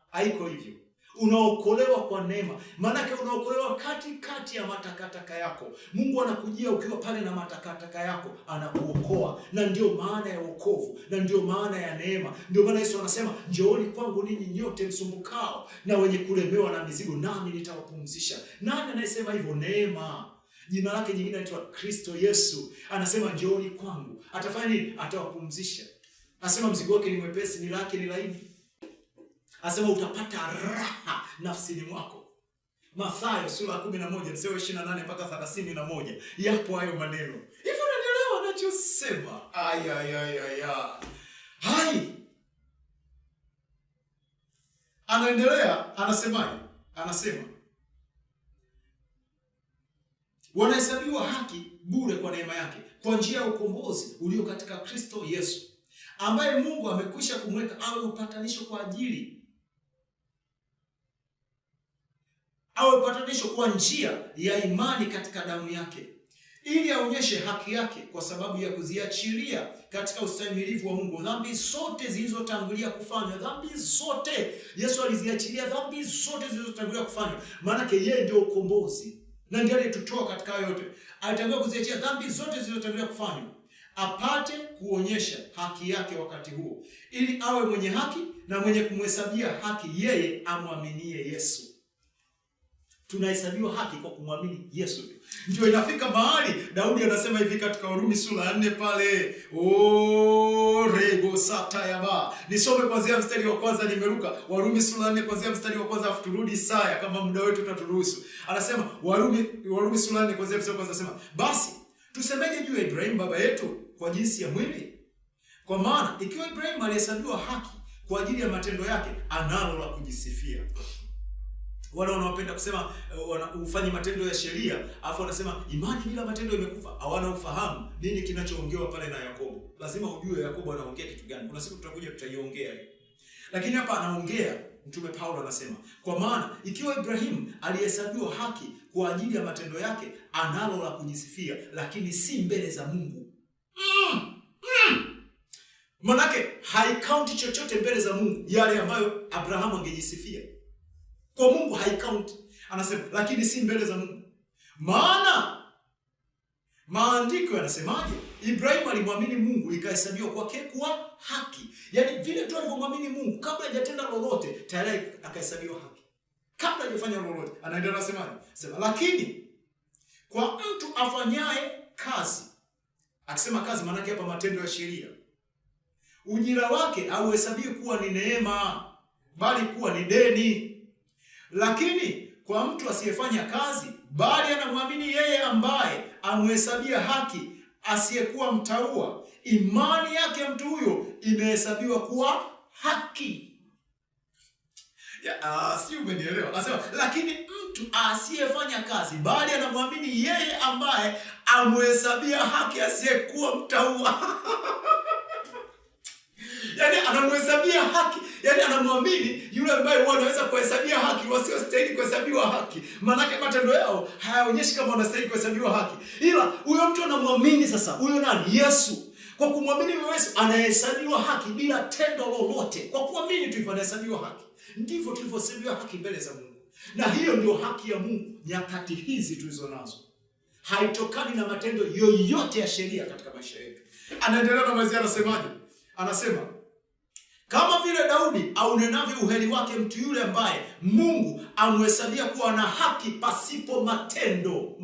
Speaker 1: Haiko hivyo. Unaokolewa kwa neema. Maanake unaokolewa katikati ya matakataka yako. Mungu anakujia ukiwa pale na matakataka yako, anakuokoa. Na ndio maana ya wokovu, na ndio maana ya neema. Ndio maana Yesu anasema, njooni kwangu ninyi nyote msumbukao na wenye kulemewa na mizigo, nami nitawapumzisha. Nani anayesema hivyo? Neema. Jina lake jingine linaitwa Kristo Yesu. Anasema njooni kwangu. Atafanya nini? Atawapumzisha. Anasema mzigo wake ni mwepesi, nira yake ni laini. Anasema utapata raha nafsini mwako. Mathayo sura 11 mstari 28 mpaka 31. Yapo hayo maneno. Hivi unaelewa anachosema? Anaendelea, anasemaje? Anasema wanahesabiwa haki bure kwa neema yake, kwa njia ya ukombozi ulio katika Kristo Yesu, ambaye Mungu amekwisha kumweka awe upatanisho kwa njia ya imani katika damu yake, ili aonyeshe haki yake kwa sababu ya kuziachilia katika ustahimilivu wa Mungu dhambi zote zilizotangulia kufanywa. Dhambi zote Yesu aliziachilia, dhambi zote zilizotangulia kufanywa. Maana yeye ndio ukombozi na ndiye alitutoa katika yote. Alitangulia kuziachilia dhambi zote zilizotangulia kufanywa, apate kuonyesha haki yake wakati huo, ili awe mwenye haki na mwenye kumhesabia haki yeye amwaminie Yesu. Tunahesabiwa haki kwa kumwamini Yesu. Ndio inafika mahali Daudi anasema hivi katika Warumi sura 4 pale. Rebo satayaba. Nisome kuanzia mstari wa kwanza, nimeruka. Warumi sura 4 kuanzia mstari wa kwanza, afu turudi Isaya kama muda wetu utaturuhusu. Anasema Warumi sura 4 kuanzia mstari wa kwanza, anasema basi tusemeje juu ya Ibrahim baba yetu kwa jinsi ya mwili? Kwa maana ikiwa Ibrahim alihesabiwa haki kwa ajili ya matendo yake, analo la kujisifia. Wale wanaopenda kusema ufanye matendo ya sheria, afu wanasema imani bila matendo imekufa, hawana ufahamu nini kinachoongewa pale na Yakobo. Lazima ujue Yakobo anaongea kitu gani. Kuna siku tutakuja tutaiongea hiyo. Lakini hapa anaongea Mtume Paulo anasema, kwa maana ikiwa Ibrahimu alihesabiwa haki kwa ajili ya matendo yake, analo la kujisifia, lakini si mbele za Mungu. Manake haikaunti chochote mbele za Mungu yale ambayo Abrahamu angejisifia. Kwa Mungu haikaunti. Anasema lakini si mbele za Mungu. Maana maandiko yanasemaje? Ibrahimu alimwamini Mungu, ikahesabiwa kwake kuwa haki. Yaani vile tu alivyomwamini Mungu, kabla hajatenda lolote tayari akahesabiwa haki. Kabla hajafanya lolote, anaendelea anasemaje? Sema lakini kwa mtu afanyaye kazi. Akisema kazi maana yake hapa matendo ya sheria. Ujira wake hauhesabiwi kuwa ni neema, bali kuwa ni deni. Lakini kwa mtu asiyefanya kazi, bali anamwamini yeye ambaye amhesabia haki, asiyekuwa mtaua, imani yake mtu huyo imehesabiwa kuwa haki. Si umenielewa? Anasema lakini mtu asiyefanya kazi, bali anamwamini yeye ambaye amhesabia haki, asiyekuwa mtaua. Yaani anamhesabia haki, yaani anamwamini yule ambaye wanaweza kuhesabia haki wasiostahili kuhesabiwa haki. Maana matendo yao hayaonyeshi kama wanastahili kuhesabiwa haki. Ila huyo mtu anamwamini sasa, huyo nani? Yesu. Kwa kumwamini Yesu anahesabiwa haki bila tendo lolote. Kwa kuamini tu anahesabiwa haki. Ndivyo tulivyohesabiwa haki mbele za Mungu. Na hiyo ndio haki ya Mungu nyakati hizi tulizo nazo. Haitokani na matendo yoyote ya sheria katika maisha yetu. Anaendelea na maisha, anasemaje? Anasema kama vile Daudi aunenavyo uheri wake mtu yule ambaye Mungu amhesabia kuwa na haki pasipo matendo.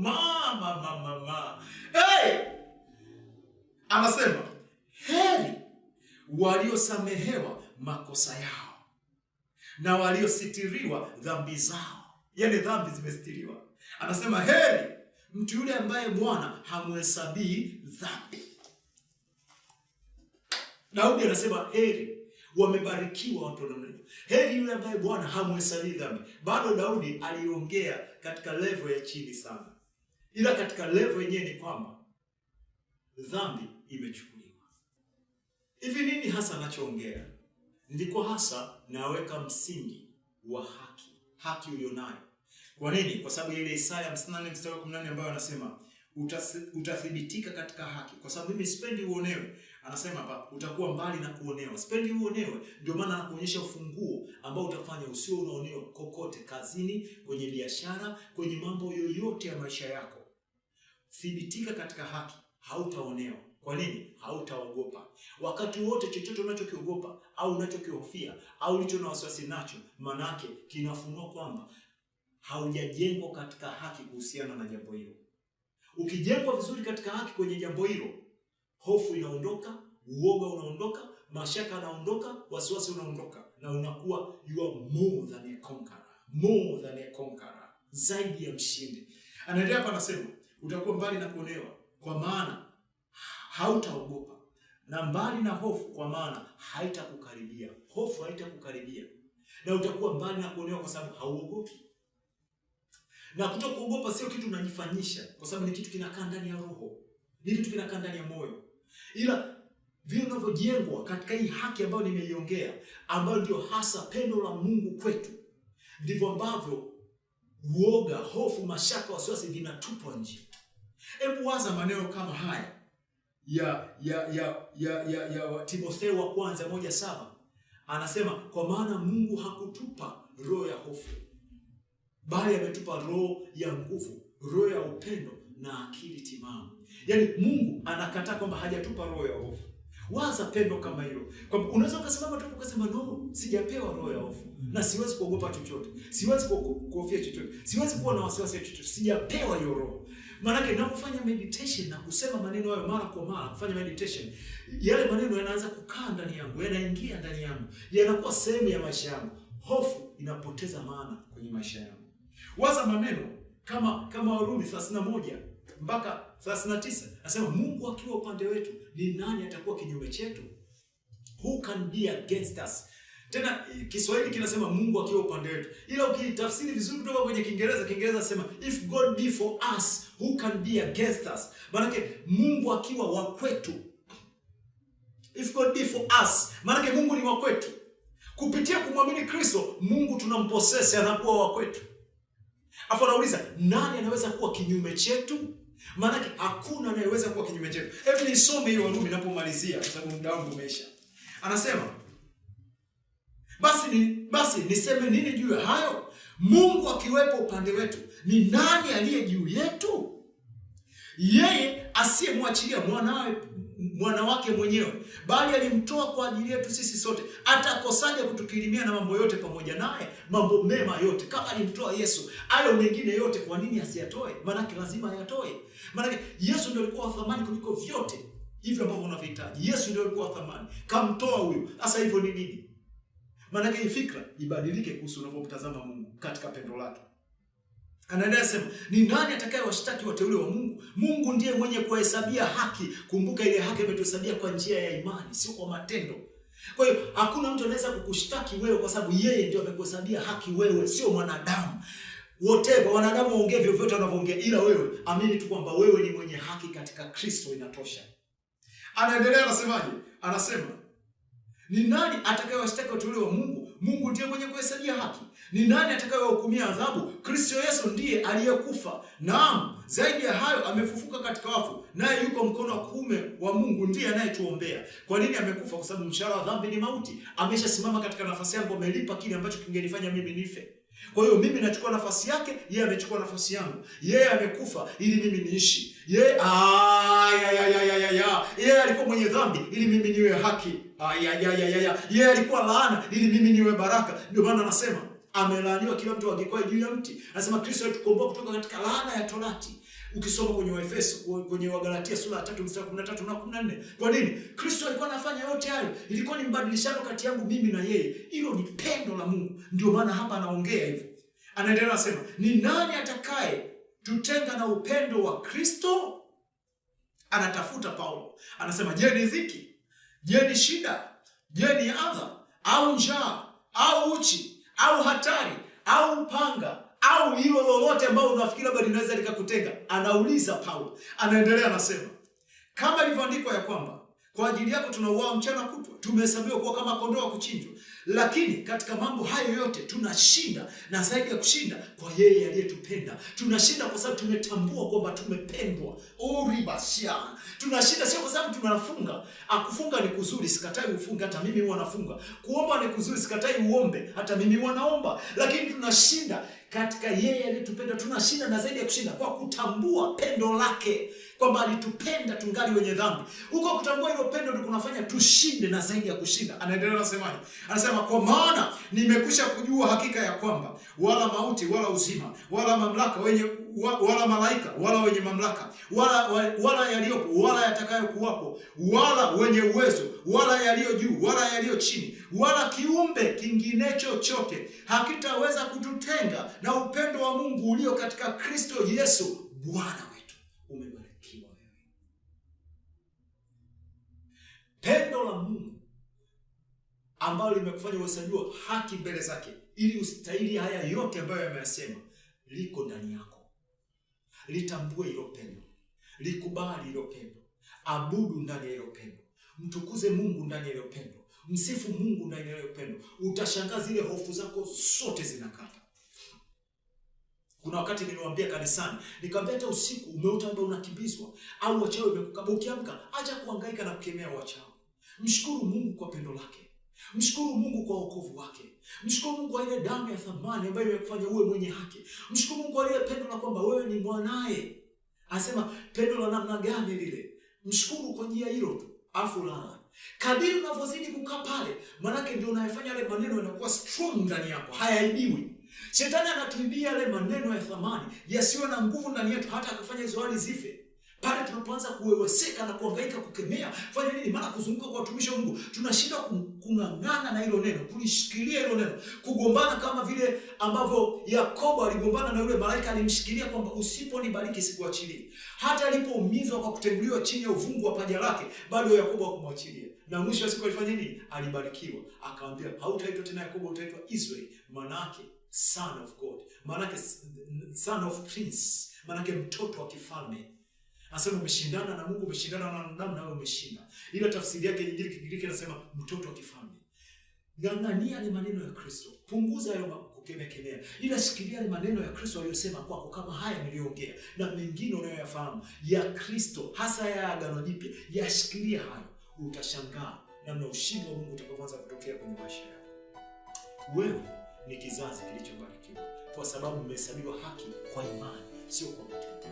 Speaker 1: Anasema heri waliosamehewa makosa yao na waliositiriwa dhambi zao. Yaani dhambi zimesitiriwa. Anasema heri mtu yule ambaye Bwana hamhesabii dhambi. Daudi anasema heri, wamebarikiwa watu namna hiyo. Heri yule ambaye Bwana hamhesabii dhambi. Bado Daudi aliongea katika level ya chini sana. Ila katika level yenyewe ni kwamba dhambi imechukuliwa. Hivi nini hasa anachoongea? Ndiko hasa naweka msingi wa haki. Haki ulionayo. Kwa nini? Kwa sababu ile Isaya 54:18 ambayo anasema utathibitika katika haki. Kwa sababu mimi sipendi uonewe. Anasema hapa utakuwa mbali na kuonewa. Sipendi uonewe. Ndio maana anakuonyesha ufunguo ambao utafanya usio unaonewa kokote, kazini, kwenye biashara, kwenye mambo yoyote ya maisha yako. Thibitika katika haki, hautaonewa. Kwa nini? Hautaogopa. Wakati wote chochote unachokiogopa au unachokihofia au ulicho na wasiwasi nacho, manake kinafunua kwamba haujajengwa katika haki kuhusiana na jambo hilo. Ukijengwa vizuri katika haki kwenye jambo hilo, hofu inaondoka, uoga unaondoka, mashaka yanaondoka, wasiwasi unaondoka, na unakuwa you are more than a conqueror. More than a conqueror. Zaidi ya mshindi. Anaendelea hapa anasema utakuwa mbali na kuonewa kwa maana hautaogopa, na mbali na hofu kwa maana haitakukaribia. Hofu haitakukaribia. Na utakuwa mbali na kuonewa kwa sababu hauogopi. Na kutokuogopa sio kitu unajifanyisha, kwa sababu ni kitu kinakaa ndani ya roho. Ni kitu kinakaa ndani ya moyo. Ila vile unavyojengwa katika hii haki ambayo nimeiongea, ambayo ndio hasa pendo la Mungu kwetu, ndivyo ambavyo uoga, hofu, mashaka, wasiwasi vinatupwa nje. Hebu waza maneno kama haya ya Timotheo wa kwanza 1:7. Anasema kwa maana Mungu hakutupa roho ya hofu, bali ametupa roho ya nguvu, roho ya upendo na akili timamu. Yaani Mungu anakataa kwamba hajatupa roho ya hofu. Waza pendo kama hilo. Kwa unaweza ukasimama tu ukasema no, sijapewa roho ya hofu na siwezi kuogopa chochote. Siwezi kuhofia chochote. Siwezi kuwa na wasiwasi chochote. Sijapewa hiyo roho. Maana ninapofanya meditation na kusema maneno hayo mara kwa mara, kufanya meditation, yale maneno yanaanza kukaa ndani yangu, yanaingia ndani yangu, yanakuwa sehemu ya maisha yangu. Hofu inapoteza maana kwenye maisha yangu. Waza maneno kama Warumi 31 mpaka 39. Anasema Mungu akiwa upande wetu, ni nani atakuwa kinyume chetu? Who can be against us? Tena Kiswahili kinasema Mungu akiwa upande wetu. Ila ukitafsiri vizuri kutoka kwenye Kiingereza nasema if God be for us, who can be against us? Maana Mungu akiwa wa kwetu. If God be for us, maana Mungu ni wa kwetu. Kupitia kumwamini Kristo, Mungu tunamposesi, anakuwa wa kwetu. Afu anauliza, nani anaweza kuwa kinyume chetu? Maana hakuna anayeweza kuwa kinyume chetu. Hebu nisome hiyo Warumi ninapomalizia kwa sababu muda wangu umeisha. Anasema, basi niseme nini juu ya hayo? Mungu akiwepo upande wetu, ni nani aliye juu yetu? Yeye asiyemwachilia mwana wake mwenyewe, bali alimtoa kwa ajili yetu sisi sote, atakosaje kutukirimia na mambo yote pamoja naye? Mambo mema yote. Kama alimtoa Yesu, hayo mengine yote kwa nini asiyatoe? Maana lazima ayatoe. Maana Yesu ndio alikuwa wa thamani kuliko vyote hivyo ambavyo unavihitaji. Yesu ndio alikuwa wa thamani. Kamtoa huyo. Sasa hivyo ni nini? Maana hii fikra ibadilike kuhusu unavyomtazama Mungu katika pendo lake. Anaendelea sema, ni nani atakayewashtaki wateule wa Mungu? Mungu ndiye mwenye kuhesabia haki. Kumbuka ile haki imetuhesabia kwa njia ya imani, sio kwa matendo. Kwa hiyo hakuna mtu anaweza kukushtaki wewe kwa sababu yeye ndio amekuhesabia haki wewe, sio mwanadamu. Whatever wanadamu waongee vyovyote wanavyoongea, ila wewe amini tu kwamba wewe ni mwenye haki katika Kristo, inatosha. Anaendelea anasemaje? Anasema, ni nani atakayewashtaki wateule wa Mungu? Mungu ndiye mwenye kuhesabia haki. Ni nani atakayewahukumia adhabu? Kristo Yesu ndiye aliyekufa. Naam, zaidi ya hayo amefufuka katika wafu, naye yuko mkono wa kuume wa Mungu, ndiye anayetuombea. Kwa nini amekufa? Kwa sababu mshahara wa dhambi ni mauti. Ameshasimama katika nafasi yangu, amelipa kile ambacho kingenifanya mimi nife. Kwa hiyo mimi nachukua nafasi yake, yeye amechukua nafasi yangu. Yeye amekufa ili mimi niishi. Yeye alikuwa mwenye dhambi ili mimi niwe haki. Yeye alikuwa laana ili mimi niwe baraka. Ndio maana anasema amelaaniwa kila mtu angekuwa juu ya mti. Anasema Kristo alitukomboa kutoka katika laana ya torati. Ukisoma kwenye Waefeso, kwenye Wagalatia sura ya 3 mstari 13 na 14. Kwa nini? Kristo alikuwa anafanya yote hayo. Ilikuwa ni mbadilishano kati yangu mimi na yeye. Hilo ni pendo la Mungu. Ndio maana hapa anaongea hivyo. Anaendelea anasema, ni nani atakaye tutenga na upendo wa Kristo? Anatafuta Paulo. Anasema, je, ni dhiki? Je, ni shida? Je, ni adha? Au njaa? Au uchi? Au hatari? Au upanga? Au hilo lolote ambalo unafikiri labda linaweza likakutenga? Anauliza Paulo. Anaendelea anasema, kama ilivyoandikwa ya kwamba kwa ajili yako tunauawa mchana kutwa, tumehesabiwa kuwa kama kondoo wa kuchinjwa. Lakini katika mambo hayo yote tunashinda, na zaidi ya kushinda, kwa yeye aliyetupenda. Tunashinda kwa sababu tumetambua kwamba tumependwa. Tunashinda sio kwa sababu tunafunga. Akufunga ni kuzuri, sikatai ufunge, hata mimi huwa nafunga. Kuomba ni kuzuri, sikatai uombe, hata mimi huwa naomba. Lakini tunashinda katika yeye aliyetupenda. Tunashinda na zaidi ya kushinda kwa kutambua pendo lake, kwamba alitupenda tungali wenye dhambi. Huko kutambua hilo pendo ndio kunafanya tushinde na zaidi ya kushinda. Anaendelea anasemaje? Anasema, kwa maana nimekwisha kujua hakika ya kwamba wala mauti wala uzima wala mamlaka wala malaika wala wenye mamlaka wala yaliyopo wala yatakayokuwapo wala wenye uwezo wala yaliyo juu wala yaliyo chini wala kiumbe kingine chochote hakitaweza kututenga na upendo wa Mungu ulio katika Kristo Yesu Bwana wetu. Umebarikiwa wewe. Pendo la Mungu ambalo limekufanya uhesabiwe haki mbele zake ili ustahili haya yote ambayo yameyasema, liko ndani yako. Litambue hilo pendo. Likubali hilo pendo. Abudu ndani ya hilo pendo. Mtukuze Mungu ndani ya hilo pendo. Msifu Mungu ndani ya hilo pendo. Utashangaa zile hofu zako zote zinakata. Kuna wakati niliwaambia kanisani, nikamwambia hata usiku umeota kwamba unakimbizwa au wachawi wamekukaba, ukiamka acha kuhangaika na kukemea wachawi. Mshukuru Mungu kwa pendo lake. Mshukuru Mungu kwa wokovu wake. Mshukuru Mungu kwa ile damu ya thamani ambayo imekufanya uwe mwenye haki. Mshukuru Mungu kwa ile pendo la kwamba wewe ni mwanae. Anasema pendo la namna gani lile? Mshukuru kwa njia hilo tu. Afu lala. Kadiri unavyozidi kukaa pale, manake ndio unayofanya yale maneno yanakuwa strong ndani yako, hayaibiwi. Shetani anatuibia yale maneno ya thamani yasiyo na nguvu ndani yetu, hata akafanya hizo hali zife. Pale tunapoanza kuweweseka na kuhangaika kukemea, fanya nini? Maana kuzunguka kwa watumishi wa Mungu tunashinda kung'ang'ana na hilo neno, kulishikilia hilo neno, kugombana kama vile ambavyo Yakobo aligombana na yule malaika, alimshikilia kwamba usiponibariki sikuachilie. Hata alipoumizwa kwa kutenguliwa chini ya uvungu wa paja lake, bado Yakobo hakumwachilia. Na mwisho wa siku alifanya nini? Alibarikiwa. Akamwambia, hautaitwa tena Yakobo, utaitwa Israeli. Manake son of God. Manake son of prince. Manake mtoto wa kifalme. Anasema umeshindana na Mungu, umeshindana na wanadamu, na wewe umeshinda. Ile tafsiri yake nyingine Kigiriki inasema mtoto wa kifalme. Ng'ang'ania ni maneno ya Kristo. Punguza hayo kukemea. Ila shikilia ni maneno ya Kristo aliyosema kwako, kama haya niliyoongea na mengine unayoyafahamu ya Kristo, hasa ya Agano Jipya. Yashikilia hayo. Utashangaa namna ushindi wa Mungu utakapoanza kutokea kwenye maisha yako. Wewe ni kizazi kilichobarikiwa kwa sababu umehesabiwa haki kwa imani, sio kwa matendo.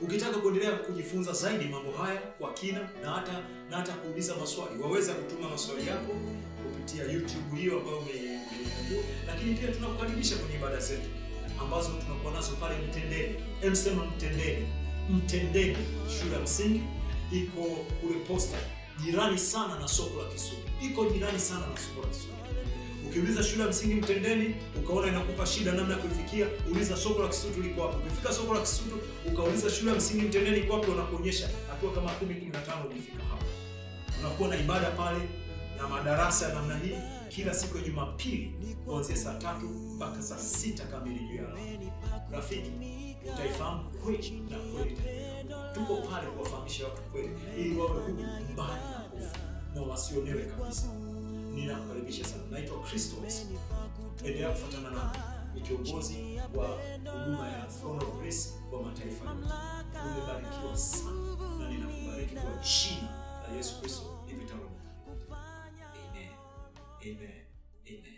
Speaker 1: Ukitaka kuendelea kujifunza zaidi mambo haya kwa kina na hata kuuliza maswali, waweza kutuma maswali yako kupitia YouTube hiyo ambayo umefungua. Lakini pia tunakukaribisha kwenye ibada zetu ambazo tunakuwa nazo pale Mtendeni. Msema Mtendeni shule ya msingi iko kule Posta, jirani sana na soko la Kisutu. Iko jirani sana na soko la Kisutu. Ukiuliza shule ya msingi Mtendeni, ukaona inakupa shida namna ya kufikia, uliza soko la Kisutu liko wapi. Ukifika soko la Kisutu, ukauliza shule ya msingi Mtendeni iko wapi, wanakuonyesha hatua kama 10-15 ukifika hapo. Unakuwa na ibada pale na madarasa namna hii kila siku ya Jumapili kuanzia saa 3 mpaka saa 6 kamili juu ya rafiki. Utaifahamu kweli na kweli. Tuko pale kuwafahamisha watu kweli ili wawe huru mbali na hofu na wasionewe kabisa. Ninakukaribisha sana. Naitwa Kristo. Endelea kufuatana na kiongozi wa huduma ya Throne of Grace kwa mataifa yote. Umebarikiwa sana na ninakubariki kwa jina la Yesu Kristo. Amen. Amen. Amen.